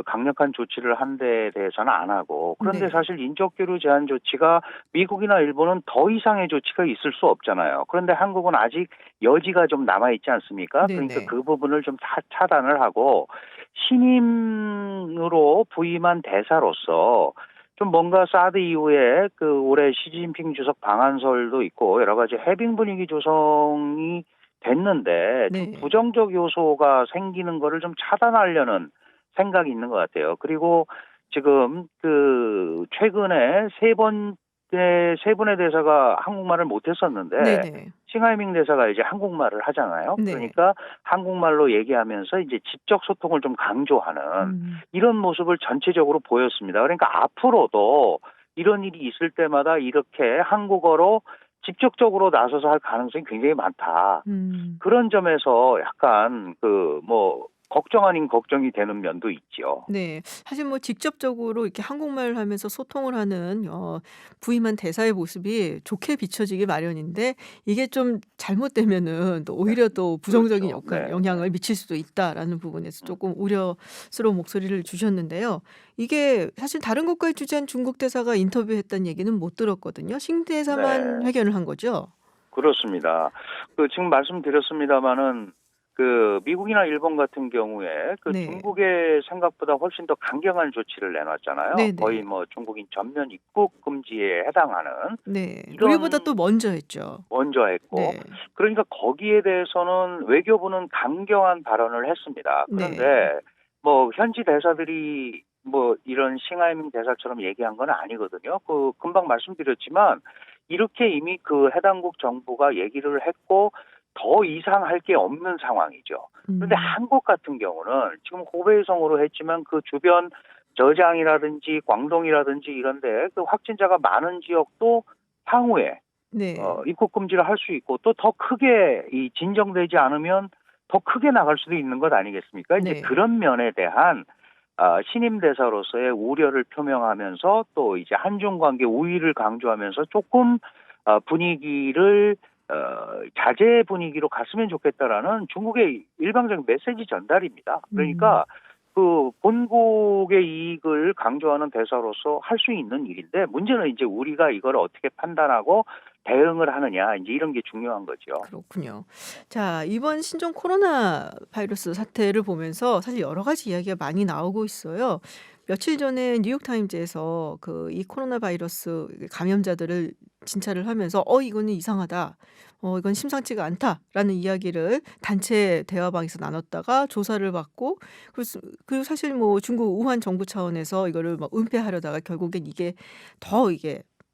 강력한 조치를 한 데에 대해서는 안 하고 그런데 네. 사실 인적교류 제한 조치가 미국이나 일본은 더 이상의 조치가 있을 수 없잖아요. 그런데 한국은 아직 여지가 좀 남아있지 않습니까? 네네. 그러니까 그 부분을 좀 차단을 하고 신임으로 부임한 대사로서 좀 뭔가 사드 이후에 올해 시진핑 주석 방한설도 있고 여러 가지 해빙 분위기 조성이 됐는데 좀 네. 부정적 요소가 생기는 거를 좀 차단하려는 생각이 있는 것 같아요. 그리고 지금 최근에 세 분의 대사가 한국말을 못했었는데 네네. 싱하이밍 대사가 이제 한국말을 하잖아요. 네. 그러니까 한국말로 얘기하면서 이제 직접 소통을 좀 강조하는 이런 모습을 전체적으로 보였습니다. 그러니까 앞으로도 이런 일이 있을 때마다 이렇게 한국어로 직접적으로 나서서 할 가능성이 굉장히 많다. 그런 점에서 약간 걱정 아닌 걱정이 되는 면도 있죠. 네. 사실 직접적으로 이렇게 한국말을 하면서 소통을 하는 부임한 대사의 모습이 좋게 비춰지기 마련인데 이게 좀 잘못되면은 또 오히려 또 부정적인 그렇죠. 네. 영향을 미칠 수도 있다라는 부분에서 조금 우려스러운 목소리를 주셨는데요. 이게 사실 다른 국가에 주재한 중국 대사가 인터뷰했다는 얘기는 못 들었거든요. 신 대사만 네. 회견을 한 거죠? 그렇습니다. 지금 말씀드렸습니다마는 미국이나 일본 같은 경우에 네. 중국의 생각보다 훨씬 더 강경한 조치를 내놨잖아요. 네네. 거의 중국인 전면 입국 금지에 해당하는 네. 이런 우리보다 또 먼저 했죠. 먼저 했고 네. 그러니까 거기에 대해서는 외교부는 강경한 발언을 했습니다. 그런데 현지 대사들이 이런 싱하이밍 대사처럼 얘기한 건 아니거든요. 금방 말씀드렸지만 이렇게 이미 해당국 정부가 얘기를 했고 더 이상 할 게 없는 상황이죠. 그런데 한국 같은 경우는 지금 호베이성으로 했지만 그 주변 저장이라든지 광동이라든지 이런데 확진자가 많은 지역도 향후에 네. 입국 금지를 할 수 있고 또 더 크게 이 진정되지 않으면 더 크게 나갈 수도 있는 것 아니겠습니까? 이제 네. 그런 면에 대한 신임 대사로서의 우려를 표명하면서 또 이제 한중 관계 우위를 강조하면서 조금 분위기를 자제 분위기로 갔으면 좋겠다라는 중국의 일방적인 메시지 전달입니다. 그러니까 그 본국의 이익을 강조하는 대사로서 할 수 있는 일인데 문제는 이제 우리가 이걸 어떻게 판단하고 대응을 하느냐 이제 이런 게 중요한 거죠. 그렇군요. 자, 이번 신종 코로나 바이러스 사태를 보면서 사실 여러 가지 이야기가 많이 나오고 있어요. 며칠 전에 뉴욕타임즈에서 그 이 코로나 바이러스 감염자들을 진찰을 하면서 이거는 이상하다. 이건 심상치가 않다라는 이야기를 단체 대화방에서 나눴다가 조사를 받고 그리고 사실 뭐 중국 우한 정부 차원에서 이거를 막 은폐하려다가 결국엔 이게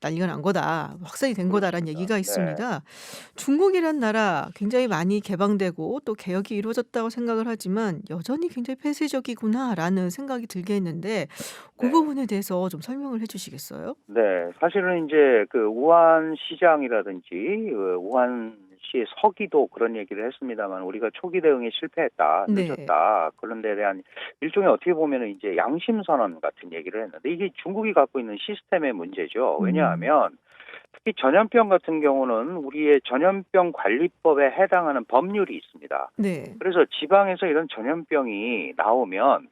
난리가 난 거다. 확산이 된 거다라는 그렇습니다. 얘기가 네. 있습니다. 중국이란 나라 굉장히 많이 개방되고 또 개혁이 이루어졌다고 생각을 하지만 여전히 굉장히 폐쇄적이구나라는 생각이 들게 했는데 그 네. 부분에 대해서 좀 설명을 해 주시겠어요? 네, 사실은 이제 그 우한 시장이라든지 우한시의 서기도 그런 얘기를 했습니다만 우리가 초기 대응에 실패했다, 네. 늦었다. 그런 데 대한 일종의 어떻게 보면 이제 양심 선언 같은 얘기를 했는데 이게 중국이 갖고 있는 시스템의 문제죠. 왜냐하면 특히 전염병 같은 경우는 우리의 전염병 관리법에 해당하는 법률이 있습니다. 네. 그래서 지방에서 이런 전염병이 나오면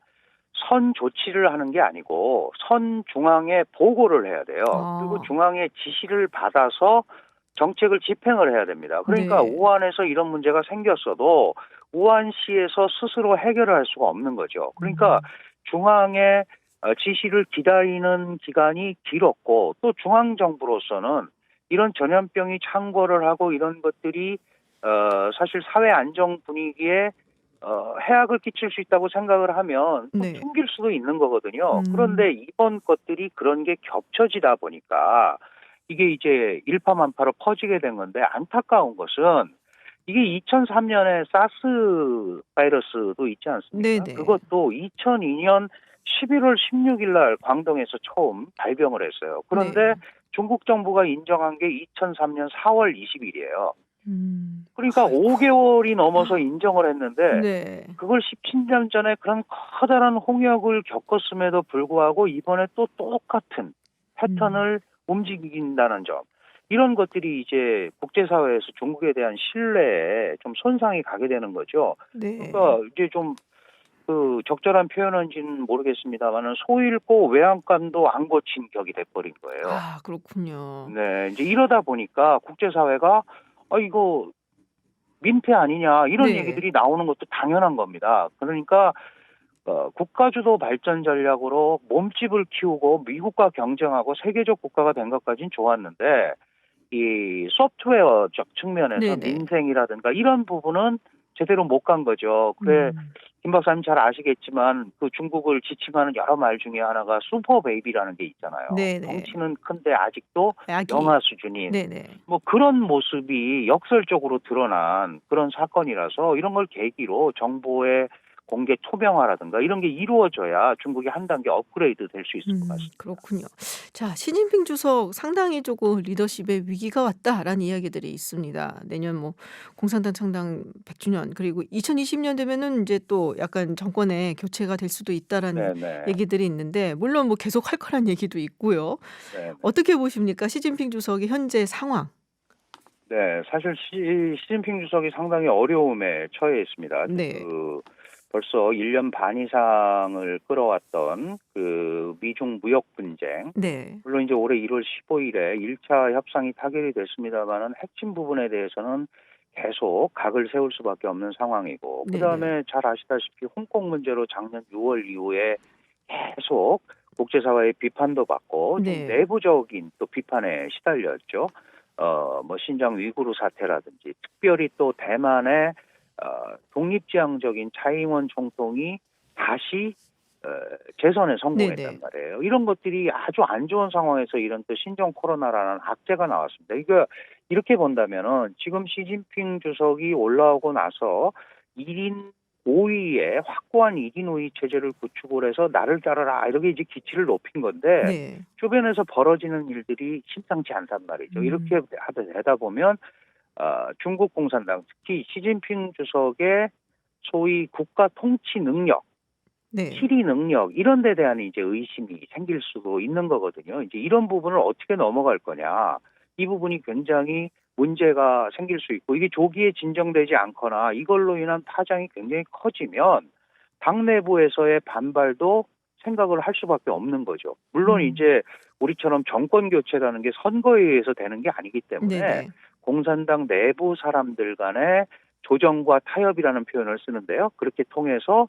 선 조치를 하는 게 아니고 선 중앙에 보고를 해야 돼요. 그리고 중앙의 지시를 받아서 정책을 집행을 해야 됩니다. 그러니까 네. 우한에서 이런 문제가 생겼어도 우한시에서 스스로 해결을 할 수가 없는 거죠. 그러니까 중앙의 지시를 기다리는 기간이 길었고 또 중앙정부로서는 이런 전염병이 창궐을 하고 이런 것들이 사실 사회 안정 분위기에 해악을 끼칠 수 있다고 생각을 하면 좀 네. 숨길 수도 있는 거거든요. 그런데 이번 것들이 그런 게 겹쳐지다 보니까 이게 이제 일파만파로 퍼지게 된 건데 안타까운 것은 이게 2003년에 사스 바이러스도 있지 않습니까? 네네. 그것도 2002년 11월 16일 날 광동에서 처음 발병을 했어요. 그런데 네. 중국 정부가 인정한 게 2003년 4월 20일이에요. 그러니까 아이고. 5개월이 넘어서 인정을 했는데 네. 그걸 17년 전에 그런 커다란 홍역을 겪었음에도 불구하고 이번에 또 똑같은 패턴을 움직인다는 점. 이런 것들이 이제 국제사회에서 중국에 대한 신뢰에 좀 손상이 가게 되는 거죠. 네. 그러니까 이제 좀 그 적절한 표현인지는 모르겠습니다만은 소 잃고 외양간도 안 고친 격이 돼버린 거예요. 그렇군요. 네, 이제 이러다 보니까 국제사회가 이거 민폐 아니냐 이런 네. 얘기들이 나오는 것도 당연한 겁니다. 그러니까 국가주도 발전 전략으로 몸집을 키우고 미국과 경쟁하고 세계적 국가가 된 것까지는 좋았는데 이 소프트웨어적 측면에서 네네. 민생이라든가 이런 부분은 제대로 못 간 거죠. 그래 김 박사님 잘 아시겠지만 그 중국을 지칭하는 여러 말 중에 하나가 슈퍼 베이비라는 게 있잖아요. 네네. 덩치는 큰데 아직도 아기. 영아 수준인 네네. 뭐 그런 모습이 역설적으로 드러난 그런 사건이라서 이런 걸 계기로 정보의 공개 투명화라든가 이런 게 이루어져야 중국이 한 단계 업그레이드 될 수 있을 것 같습니다. 그렇군요. 자, 시진핑 주석 상당히 조금 리더십에 위기가 왔다라는 이야기들이 있습니다. 내년 뭐 공산당 창당 100주년 그리고 2020년 되면은 이제 또 약간 정권의 교체가 될 수도 있다라는 네네. 얘기들이 있는데 물론 뭐 계속 할 거란 얘기도 있고요. 네. 어떻게 보십니까? 시진핑 주석의 현재 상황. 네, 사실 시진핑 주석이 상당히 어려움에 처해 있습니다. 네. 벌써 1년 반 이상을 끌어왔던 그 미중 무역 분쟁. 네. 물론 이제 올해 1월 15일에 1차 협상이 타결이 됐습니다만은 핵심 부분에 대해서는 계속 각을 세울 수밖에 없는 상황이고 그다음에 잘 아시다시피 홍콩 문제로 작년 6월 이후에 계속 국제사회의 비판도 받고 좀 네. 내부적인 또 비판에 시달렸죠. 뭐 신장 위구르 사태라든지 특별히 또 대만의 독립지향적인 차이잉원 총통이 다시 재선에 성공했단 네네. 말이에요. 이런 것들이 아주 안 좋은 상황에서 이런 또 신종 코로나라는 악재가 나왔습니다. 이거 이렇게 본다면은 지금 시진핑 주석이 올라오고 나서 1인 고위에 확고한 이기노이 체제를 구축을 해서 나를 따르라 이렇게 이제 기치를 높인 건데 네. 주변에서 벌어지는 일들이 심상치 않단 말이죠. 이렇게 되다 보면 중국 공산당 특히 시진핑 주석의 소위 국가 통치 능력, 네. 실의 능력 이런 데 대한 이제 의심이 생길 수도 있는 거거든요. 이제 이런 부분을 어떻게 넘어갈 거냐. 이 부분이 굉장히 문제가 생길 수 있고 이게 조기에 진정되지 않거나 이걸로 인한 파장이 굉장히 커지면 당 내부에서의 반발도 생각을 할 수밖에 없는 거죠. 물론 이제 우리처럼 정권 교체라는 게 선거에 의해서 되는 게 아니기 때문에 네네. 공산당 내부 사람들 간의 조정과 타협이라는 표현을 쓰는데요. 그렇게 통해서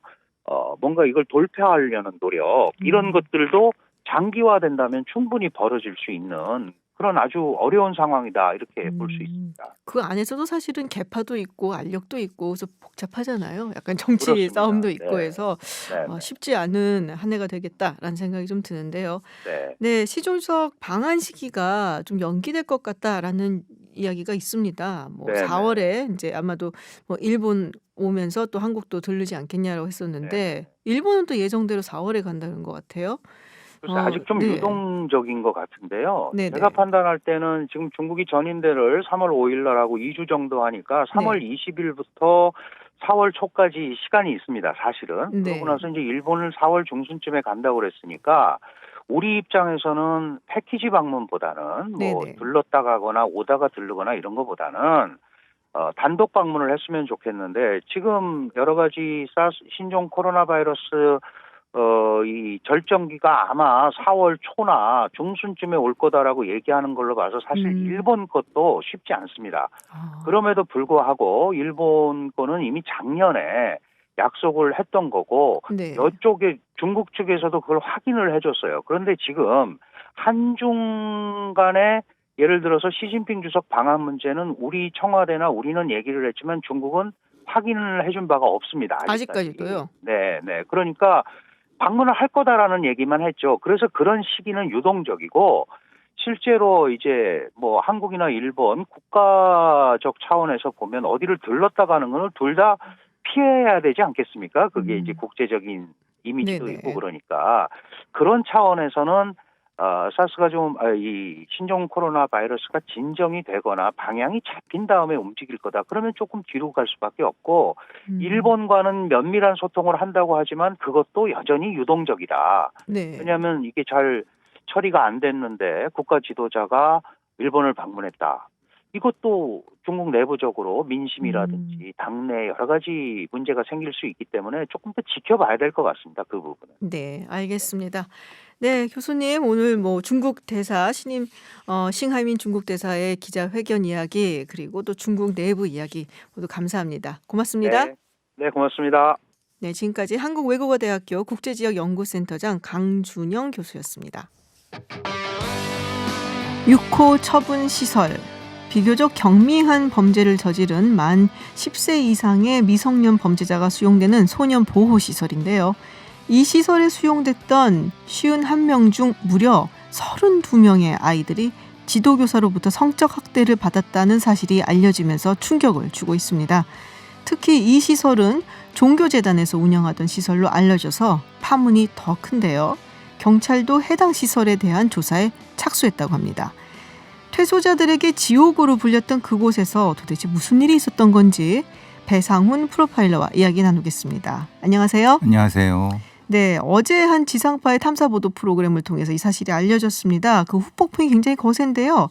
뭔가 이걸 돌파하려는 노력 이런 것들도 장기화된다면 충분히 벌어질 수 있는 그런 아주 어려운 상황이다 이렇게 볼 수 있습니다. 그 안에서도 사실은 개파도 있고 알력도 있고 그래서 복잡하잖아요. 약간 정치 그렇습니다. 싸움도 있고 네. 해서 네. 쉽지 않은 한 해가 되겠다라는 생각이 좀 드는데요. 네. 네, 시종석 방한 시기가 좀 연기될 것 같다라는 이야기가 있습니다. 뭐 네네. 4월에 이제 아마도 뭐 일본 오면서 또 한국도 들르지 않겠냐라고 했었는데 일본은 또 예정대로 4월에 간다는 것 같아요. 그래서 아직 좀 네. 유동적인 것 같은데요. 네네. 제가 판단할 때는 지금 중국이 전인대를 3월 5일 날 하고 2주 정도 하니까 3월 20일부터 4월 초까지 시간이 있습니다. 사실은. 네. 그러고 나서 이제 일본을 4월 중순쯤에 간다고 그랬으니까 우리 입장에서는 패키지 방문보다는 뭐 네네. 들렀다 가거나 오다가 들르거나 이런 것보다는 단독 방문을 했으면 좋겠는데 지금 여러 가지 신종 코로나 바이러스 이 절정기가 아마 4월 초나 중순쯤에 올 거다라고 얘기하는 걸로 봐서 사실 일본 것도 쉽지 않습니다. 그럼에도 불구하고 일본 거는 이미 작년에 약속을 했던 거고 네. 이쪽에 중국 측에서도 그걸 확인을 해줬어요. 그런데 지금 한중 간에 예를 들어서 시진핑 주석 방한 문제는 우리 청와대나 우리는 얘기를 했지만 중국은 확인을 해준 바가 없습니다. 아직까지도요? 네. 그러니까 방문을 할 거다라는 얘기만 했죠. 그래서 그런 시기는 유동적이고 실제로 이제 뭐 한국이나 일본 국가적 차원에서 보면 어디를 들렀다 가는 건 둘 다 피해야 되지 않겠습니까? 그게 이제 국제적인 이미지도 네네. 있고 그러니까 그런 차원에서는 사스가 좀 이 신종 코로나 바이러스가 진정이 되거나 방향이 잡힌 다음에 움직일 거다. 그러면 조금 뒤로 갈 수밖에 없고 일본과는 면밀한 소통을 한다고 하지만 그것도 여전히 유동적이다. 네. 왜냐하면 이게 잘 처리가 안 됐는데 국가 지도자가 일본을 방문했다. 이것도 중국 내부적으로 민심이라든지 당내 여러 가지 문제가 생길 수 있기 때문에 조금 더 지켜봐야 될 것 같습니다. 그 부분은. 네, 알겠습니다. 네, 교수님 오늘 뭐 중국 대사 신임 싱하이민 중국 대사의 기자회견 이야기 그리고 또 중국 내부 이야기 모두 감사합니다. 고맙습니다. 네, 고맙습니다. 네, 지금까지 한국외국어대학교 국제지역연구센터장 강준영 교수였습니다. 6호 처분 시설. 비교적 경미한 범죄를 저지른 만 10세 이상의 미성년 범죄자가 수용되는 소년 보호 시설인데요. 이 시설에 수용됐던 51명 중 무려 32명의 아이들이 지도교사로부터 성적 학대를 받았다는 사실이 알려지면서 충격을 주고 있습니다. 특히 이 시설은 종교재단에서 운영하던 시설로 알려져서 파문이 더 큰데요. 경찰도 해당 시설에 대한 조사에 착수했다고 합니다. 퇴소자들에게 지옥으로 불렸던 그곳에서 도대체 무슨 일이 있었던 건지 배상훈 프로파일러와 이야기 나누겠습니다. 안녕하세요. 안녕하세요. 네, 어제 한 지상파의 탐사보도 프로그램을 통해서 이 사실이 알려졌습니다. 그 후폭풍이 굉장히 거센데요.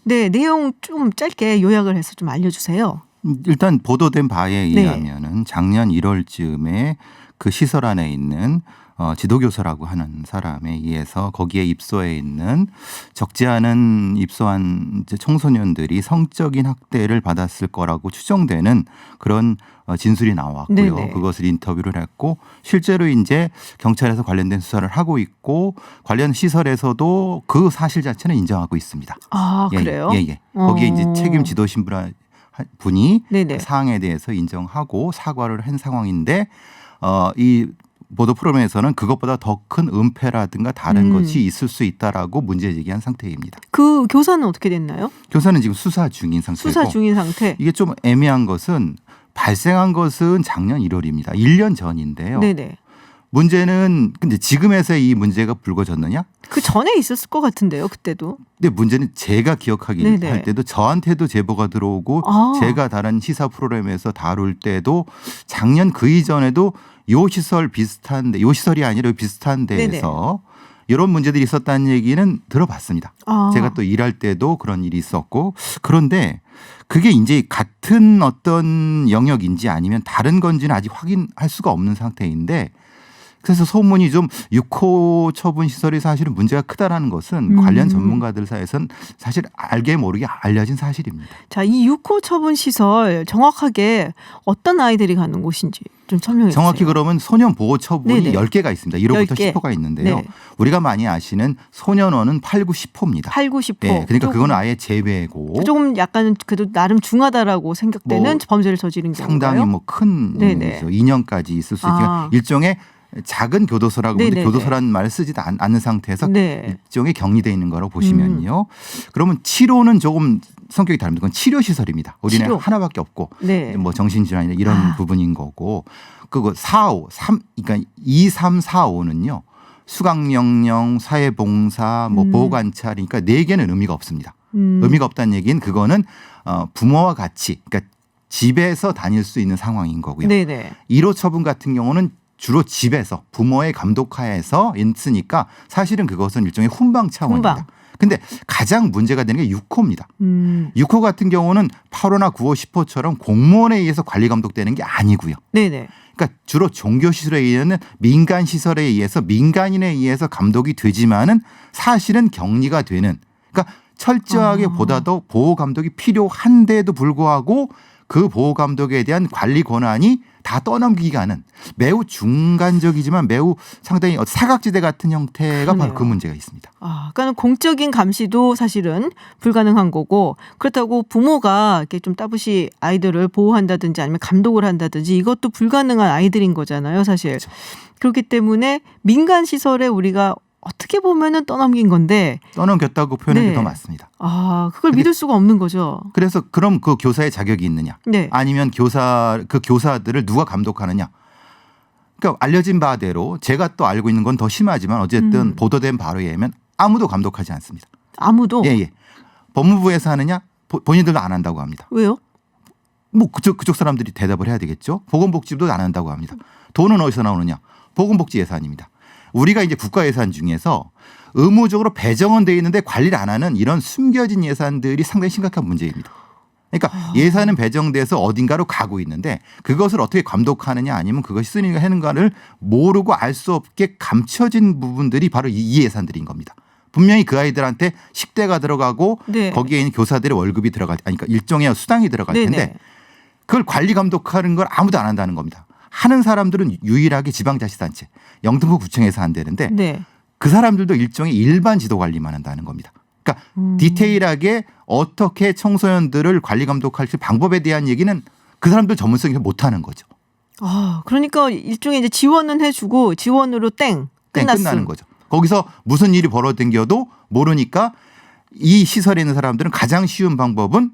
네, 내용 좀 짧게 요약을 해서 좀 알려주세요. 일단 보도된 바에 의하면은 작년 1월쯤에 그 시설 안에 있는 지도교사라고 하는 사람에 의해서 거기에 입소해 있는 적지 않은 입소한 이제 청소년들이 성적인 학대를 받았을 거라고 추정되는 그런 진술이 나왔고요. 네네. 그것을 인터뷰를 했고 실제로 이제 경찰에서 관련된 수사를 하고 있고 관련 시설에서도 그 사실 자체는 인정하고 있습니다. 아, 그래요? 예. 거기에 이제 책임 지도 신분이 네네. 사항에 대해서 인정하고 사과를 한 상황인데 이 보도 프로그램에서는 그것보다 더 큰 은폐라든가 다른 것이 있을 수 있다라고 문제 제기한 상태입니다. 그 교사는 어떻게 됐나요? 교사는 지금 수사 중인 상태고 수사 중인 상태. 이게 좀 애매한 것은 발생한 것은 작년 1월입니다. 1년 전인데요. 네네. 문제는 근데 지금에서 이 문제가 불거졌느냐? 그 전에 있었을 것 같은데요. 그때도. 근데 문제는 제가 기억하기 네네. 할 때도 저한테도 제보가 들어오고 아. 제가 다른 시사 프로그램에서 다룰 때도 작년 그 이전에도 요 시설 비슷한데 요 시설이 아니라 비슷한 데에서 이런 문제들이 있었다는 얘기는 들어봤습니다. 아. 제가 또 일할 때도 그런 일이 있었고 그런데 그게 이제 같은 어떤 영역인지 아니면 다른 건지는 아직 확인할 수가 없는 상태인데 그래서 소문이 좀 6호 처분 시설이 사실은 문제가 크다라는 것은 관련 전문가들 사이에서는 사실 알게 모르게 알려진 사실입니다. 자, 이 6호 처분 시설 정확하게 어떤 아이들이 가는 곳인지 좀 설명해 주세요. 정확히 그러면 소년 보호 처분이 네네. 10개가 있습니다. 1호부터 10개. 10호가 있는데요. 네. 우리가 많이 아시는 소년원은 8, 9, 10호입니다. 8, 9, 10호. 네, 그러니까 그건 아예 제외고 조금 약간 그래도 나름 중하다라고 생각되는 뭐 범죄를 저지른 경우가요. 상당히 뭐 큰 네네. 2년까지 있을 수 있는 아. 일종의 작은 교도소라고 하는데 네네네. 교도소라는 말을 쓰지도 않는 상태에서 네. 일종의 격리되어 있는 거라고 보시면요. 그러면 7호는 조금 성격이 다릅니다. 그건 치료시설입니다. 우리는 치료. 하나밖에 없고 네. 뭐 정신질환이나 이런 아. 부분인 거고 그거 4호, 그러니까 2, 3, 4, 5는요. 수강명령, 사회봉사, 뭐 보호관찰 그러니까 4개는 의미가 없습니다. 의미가 없다는 얘기는 그거는 부모와 같이 그러니까 집에서 다닐 수 있는 상황인 거고요. 네네. 1호 처분 같은 경우는 주로 집에서 부모의 감독하에서 있으니까 사실은 그것은 일종의 훈방 차원입니다. 훈방. 근데 가장 문제가 되는 게 6호입니다. 6호 같은 경우는 8호나 9호, 10호처럼 공무원에 의해서 관리 감독되는 게 아니고요. 네네. 그러니까 주로 종교시설에 의한 민간 시설에 의해서 민간인에 의해서 감독이 되지만은 사실은 격리가 되는 그러니까 철저하게 보다도 보호 감독이 필요한데도 불구하고 그 보호 감독에 대한 관리 권한이 다 떠넘기게 하는 매우 중간적이지만 매우 상당히 사각지대 같은 형태가 바로 그러네요. 그 문제가 있습니다. 아, 그러니까 공적인 감시도 사실은 불가능한 거고 그렇다고 부모가 이렇게 좀 따뜻이 아이들을 보호한다든지 아니면 감독을 한다든지 이것도 불가능한 아이들인 거잖아요, 사실. 그렇죠. 그렇기 때문에 민간 시설에 우리가 어떻게 보면은 떠넘긴 건데 떠넘겼다고 표현하는 네. 게 더 맞습니다. 아, 그걸 믿을 수가 없는 거죠. 그래서 그럼 그 교사의 자격이 있느냐? 네. 아니면 그 교사들을 누가 감독하느냐? 그러니까 알려진 바대로 제가 또 알고 있는 건 더 심하지만 어쨌든 보도된 바로에 의하면 아무도 감독하지 않습니다. 아무도 예. 법무부에서 하느냐? 본인들도 안 한다고 합니다. 왜요? 뭐 그쪽 사람들이 대답을 해야 되겠죠. 보건복지부도 안 한다고 합니다. 돈은 어디서 나오느냐? 보건복지 예산입니다. 우리가 이제 국가 예산 중에서 의무적으로 배정은 돼 있는데 관리를 안 하는 이런 숨겨진 예산들이 상당히 심각한 문제입니다. 그러니까 예산은 배정돼서 어딘가로 가고 있는데 그것을 어떻게 감독하느냐 아니면 그것이 쓰니까 하는가를 모르고 알 수 없게 감춰진 부분들이 바로 이 예산들인 겁니다. 분명히 그 아이들한테 10대가 들어가고 네. 거기에 있는 교사들의 월급이 들어갈 그러니까 일종의 수당이 들어갈 텐데 네네. 그걸 관리 감독하는 걸 아무도 안 한다는 겁니다. 하는 사람들은 유일하게 지방자치단체 영등포 구청에서 한다는데 네. 그 사람들도 일종의 일반 지도 관리만 한다는 겁니다. 그러니까 디테일하게 어떻게 청소년들을 관리 감독할 수 방법에 대한 얘기는 그 사람들 전문성이 못하는 거죠. 아, 그러니까 일종의 이제 지원은 해주고 지원으로 땡 끝났음. 끝나는 거죠. 거기서 무슨 일이 벌어댕겨도 모르니까 이 시설에 있는 사람들은 가장 쉬운 방법은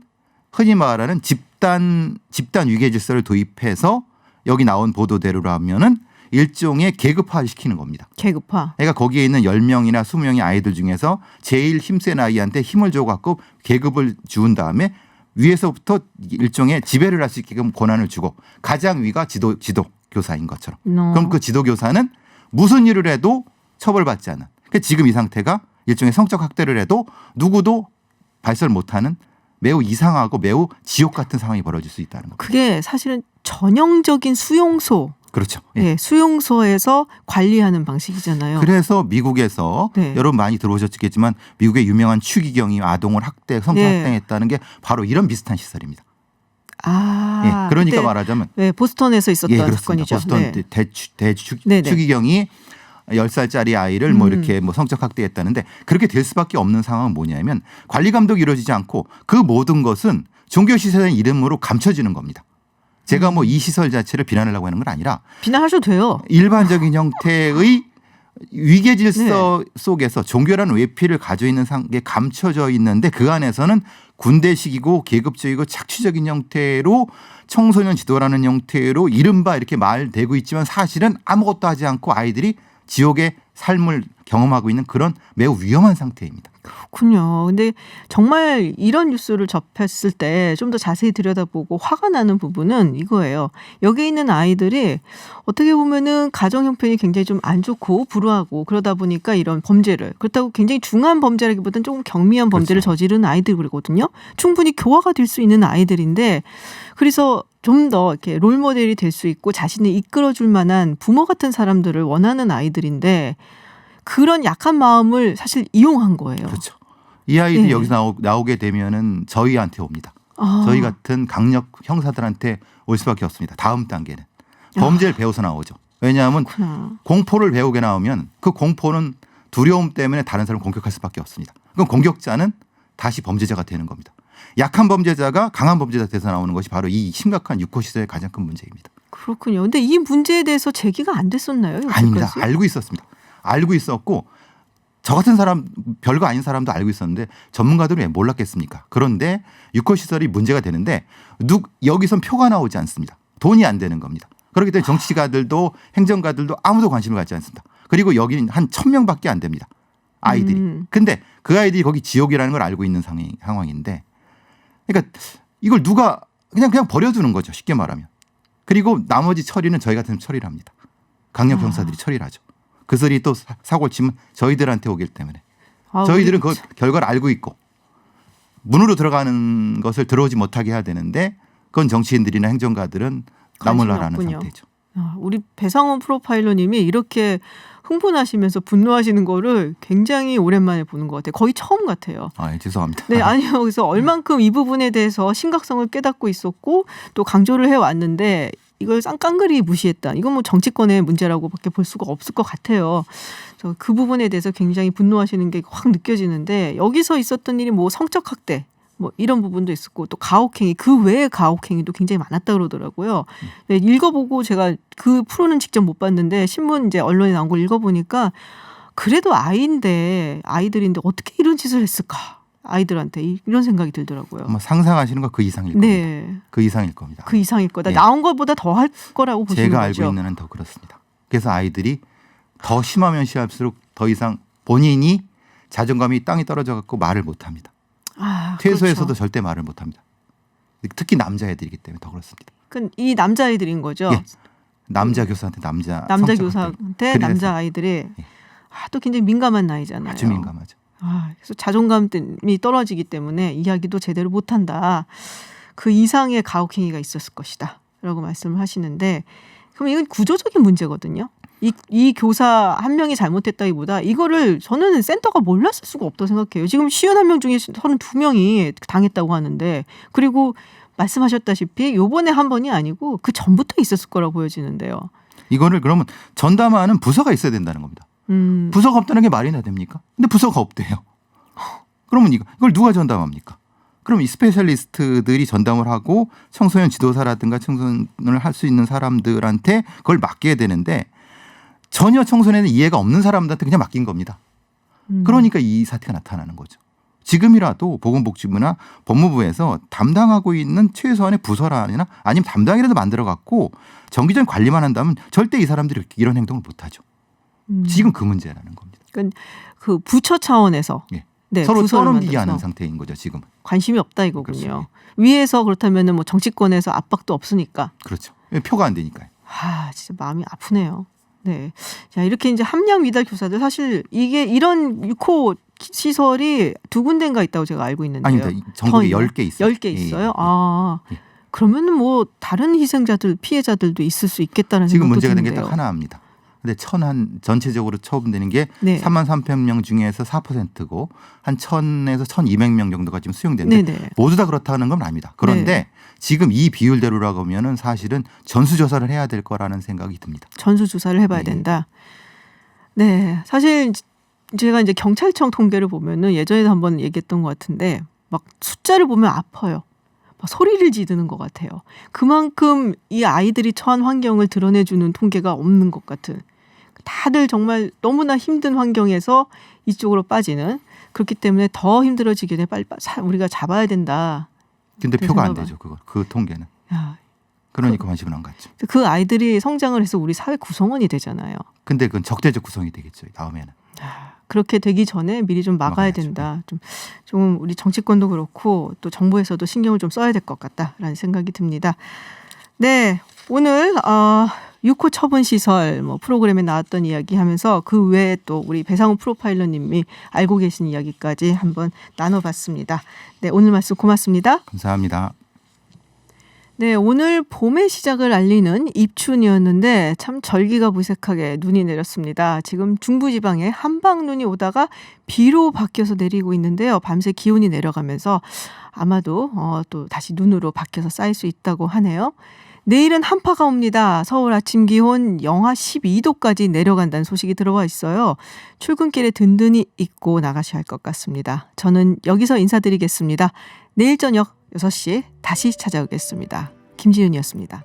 흔히 말하는 집단 위계 질서를 도입해서 여기 나온 보도대로라면은 일종의 계급화를 시키는 겁니다. 계급화. 그러니까 거기에 있는 10명이나 20명의 아이들 중에서 제일 힘센 아이한테 힘을 줘갖고 계급을 주운 다음에 위에서부터 일종의 지배를 할 수 있게끔 권한을 주고 가장 위가 지도 교사인 것처럼. 그럼 그 지도 교사는 무슨 일을 해도 처벌받지 않는. 그러니까 지금 이 상태가 일종의 성적 학대를 해도 누구도 발설 못하는 매우 이상하고 매우 지옥 같은 상황이 벌어질 수 있다는 겁니다. 그게 사실은 전형적인 수용소. 그렇죠. 예. 네, 수용소에서 관리하는 방식이잖아요. 그래서 미국에서 네. 여러분 많이 들어보셨겠지만 미국의 유명한 추기경이 아동을 성적 네. 학대했다는 게 바로 이런 비슷한 시설입니다. 아, 예, 그러니까 그때, 말하자면 네, 보스턴에서 있었던 예, 사건이죠. 보스턴 네. 네네. 추기경이 10살짜리 아이를 뭐 이렇게 뭐 성적 학대했다는데 그렇게 될 수밖에 없는 상황은 뭐냐면 관리 감독이 이루어지지 않고 그 모든 것은 종교시설의 이름으로 감춰지는 겁니다. 제가 뭐 이 시설 자체를 비난하려고 하는 건 아니라 비난하셔도 돼요. 일반적인 형태의 위계 질서 속에서 종교라는 외피를 가지고 있는 게 감춰져 있는데 그 안에서는 군대식이고 계급적이고 착취적인 형태로 청소년 지도라는 형태로 이른바 이렇게 말되고 있지만 사실은 아무것도 하지 않고 아이들이 지옥의 삶을 경험하고 있는 그런 매우 위험한 상태입니다. 그렇군요. 근데 정말 이런 뉴스를 접했을 때 좀 더 자세히 들여다보고 화가 나는 부분은 이거예요. 여기 있는 아이들이 어떻게 보면은 가정 형편이 굉장히 좀 안 좋고 불우하고 그러다 보니까 이런 범죄를 그렇다고 굉장히 중한 범죄라기보다는 조금 경미한 범죄를 그렇죠. 저지르는 아이들이거든요. 충분히 교화가 될 수 있는 아이들인데 그래서 좀 더 이렇게 롤모델이 될 수 있고 자신을 이끌어줄 만한 부모 같은 사람들을 원하는 아이들인데 그런 약한 마음을 사실 이용한 거예요. 그렇죠. 이 아이들이 네. 여기서 나오게 되면은 저희한테 옵니다. 아. 저희 같은 강력 형사들한테 올 수밖에 없습니다. 다음 단계는 범죄를 배워서 나오죠. 왜냐하면 그렇구나. 공포를 배우게 나오면 그 공포는 두려움 때문에 다른 사람을 공격할 수밖에 없습니다. 그럼 공격자는 다시 범죄자가 되는 겁니다. 약한 범죄자가 강한 범죄자 돼서 나오는 것이 바로 이 심각한 육호 시대의 가장 큰 문제입니다. 그렇군요. 근데 이 문제에 대해서 제기가 안 됐었나요? 아닙니다. 여태까지? 알고 있었습니다. 알고 있었고 저 같은 사람 별거 아닌 사람도 알고 있었는데 전문가들은 왜 몰랐겠습니까? 그런데 육호 시설이 문제가 되는데 여기선 표가 나오지 않습니다. 돈이 안 되는 겁니다. 그렇기 때문에 정치가들도 행정가들도 아무도 관심을 갖지 않습니다. 그리고 여기는 한 1,000명밖에 안 됩니다. 아이들이. 근데 그 아이들이 거기 지옥이라는 걸 알고 있는 상황인데 그러니까 이걸 누가 그냥 버려두는 거죠. 쉽게 말하면. 그리고 나머지 처리는 저희 같은 처리를 합니다. 강력 형사들이 처리를 하죠. 그 소리 또 사고를 치면 저희들한테 오기 때문에. 저희들은 그 결과를 알고 있고 문으로 들어가는 것을 들어오지 못하게 해야 되는데 그건 정치인들이나 행정가들은 나몰라라는 상태죠. 우리 배상원 프로파일러님이 이렇게 흥분하시면서 분노하시는 거를 굉장히 오랜만에 보는 것 같아요. 거의 처음 같아요. 아, 죄송합니다. 네, 아니요. 그래서 얼만큼 이 부분에 대해서 심각성을 깨닫고 있었고 또 강조를 해왔는데 이걸 깡그리 무시했다. 이건 뭐 정치권의 문제라고밖에 볼 수가 없을 것 같아요. 그래서 그 부분에 대해서 굉장히 분노하시는 게 확 느껴지는데 여기서 있었던 일이 뭐 성적 학대 뭐 이런 부분도 있었고 또 가혹행위 그 외의 가혹행위도 굉장히 많았다 그러더라고요. 네, 읽어보고 제가 그 프로는 직접 못 봤는데 신문 이제 언론에 나온 걸 읽어보니까 그래도 아이들인데 어떻게 이런 짓을 했을까? 아이들한테 이런 생각이 들더라고요. 아마 상상하시는 거 그 이상일 겁니다. 네. 그 이상일 겁니다. 그 이상일 거다. 네. 나온 것보다 더 할 거라고 보시는 제가 거죠. 알고 있는 한 더 그렇습니다. 그래서 아이들이 더 심하면 심할수록 더 이상 본인이 자존감이 땅이 떨어져 갖고 말을 못 합니다. 퇴소에서도 그렇죠. 절대 말을 못 합니다. 특히 남자애들이기 때문에 더 그렇습니다. 이 남자아이들인 거죠. 예. 남자 교사한테 남자 교사한테 남자 아이들이 또 굉장히 민감한 나이잖아요. 아주 민감하죠. 그래서 자존감이 떨어지기 때문에 이야기도 제대로 못한다. 그 이상의 가혹행위가 있었을 것이다. 라고 말씀을 하시는데 그럼 이건 구조적인 문제거든요. 이 교사 한 명이 잘못했다기보다 이거를 저는 센터가 몰랐을 수가 없다고 생각해요. 지금 51명 중에 32명이 당했다고 하는데 그리고 말씀하셨다시피 요번에 한 번이 아니고 그 전부터 있었을 거라고 보여지는데요. 이거를 그러면 전담하는 부서가 있어야 된다는 겁니다. 부서가 없다는 게 말이나 됩니까? 근데 부서가 없대요. 그러면 이걸 누가 전담합니까? 그럼 이 스페셜리스트들이 전담을 하고 청소년 지도사라든가 청소년을 할 수 있는 사람들한테 그걸 맡겨야 되는데 전혀 청소년에 이해가 없는 사람들한테 그냥 맡긴 겁니다. 그러니까 이 사태가 나타나는 거죠. 지금이라도 보건복지부나 법무부에서 담당하고 있는 최소한의 부서라나 아니면 담당이라도 만들어갖고 정기적인 관리만 한다면 절대 이 사람들이 이런 행동을 못하죠. 지금 그 문제라는 겁니다. 그러니까 그 부처 차원에서 예. 네, 서로 부서를 떠넘기게 만들어서 하는 상태인 거죠. 지금. 관심이 없다 이거군요. 그렇습니다. 위에서 그렇다면 뭐 정치권에서 압박도 없으니까. 그렇죠. 표가 안 되니까요. 진짜 마음이 아프네요. 네. 자, 이렇게 이제 함량 미달 교사들 사실 이게 이런 6호 시설이 2군데인가 있다고 제가 알고 있는데요. 아닙니다. 전국에 10개 있어요. 10개 있어요? 예. 그러면은 뭐 다른 희생자들, 피해자들도 있을 수 있겠다는 지금 생각도 문제가 된 게 드는데요. 딱 하나입니다. 근데 전체적으로 처분되는 게 네. 33,000명 중에서 4%고 한 1,000에서 1,200명 정도가 지금 수용되는데 네네. 모두 다 그렇다는 건 아닙니다. 그런데 네. 지금 이 비율대로라고 하면은 사실은 전수조사를 해야 될 거라는 생각이 듭니다. 전수조사를 해봐야 네. 된다. 네. 사실 제가 이제 경찰청 통계를 보면은 예전에도 한번 얘기했던 것 같은데 막 숫자를 보면 아파요. 막 소리를 지르는 것 같아요. 그만큼 이 아이들이 처한 환경을 드러내주는 통계가 없는 것 같은. 다들 정말 너무나 힘든 환경에서 이쪽으로 빠지는, 그렇기 때문에 더 힘들어지기 전에 빨리 우리가 잡아야 된다. 근데 표가 안 생각은. 되죠. 그 통계는. 야, 그러니까 관심을 안 갖죠. 그 아이들이 성장을 해서 우리 사회 구성원이 되잖아요. 근데 그건 적대적 구성이 되겠죠. 다음에는. 그렇게 되기 전에 미리 좀 막아야 막아야죠. 된다. 좀 우리 정치권도 그렇고 또 정부에서도 신경을 좀 써야 될 것 같다라는 생각이 듭니다. 네, 오늘 6호 처분 시설 프로그램에 나왔던 이야기 하면서 그 외에 또 우리 배상훈 프로파일러님이 알고 계신 이야기까지 한번 나눠봤습니다. 네, 오늘 말씀 고맙습니다. 감사합니다. 네, 오늘 봄의 시작을 알리는 입춘이었는데 참 절기가 무색하게 눈이 내렸습니다. 지금 중부지방에 한방눈이 오다가 비로 바뀌어서 내리고 있는데요. 밤새 기온이 내려가면서 아마도 또 다시 눈으로 바뀌어서 쌓일 수 있다고 하네요. 내일은 한파가 옵니다. 서울 아침 기온 영하 12도까지 내려간다는 소식이 들어와 있어요. 출근길에 든든히 입고 나가셔야 할 것 같습니다. 저는 여기서 인사드리겠습니다. 내일 저녁 6시 다시 찾아오겠습니다. 김지윤이었습니다.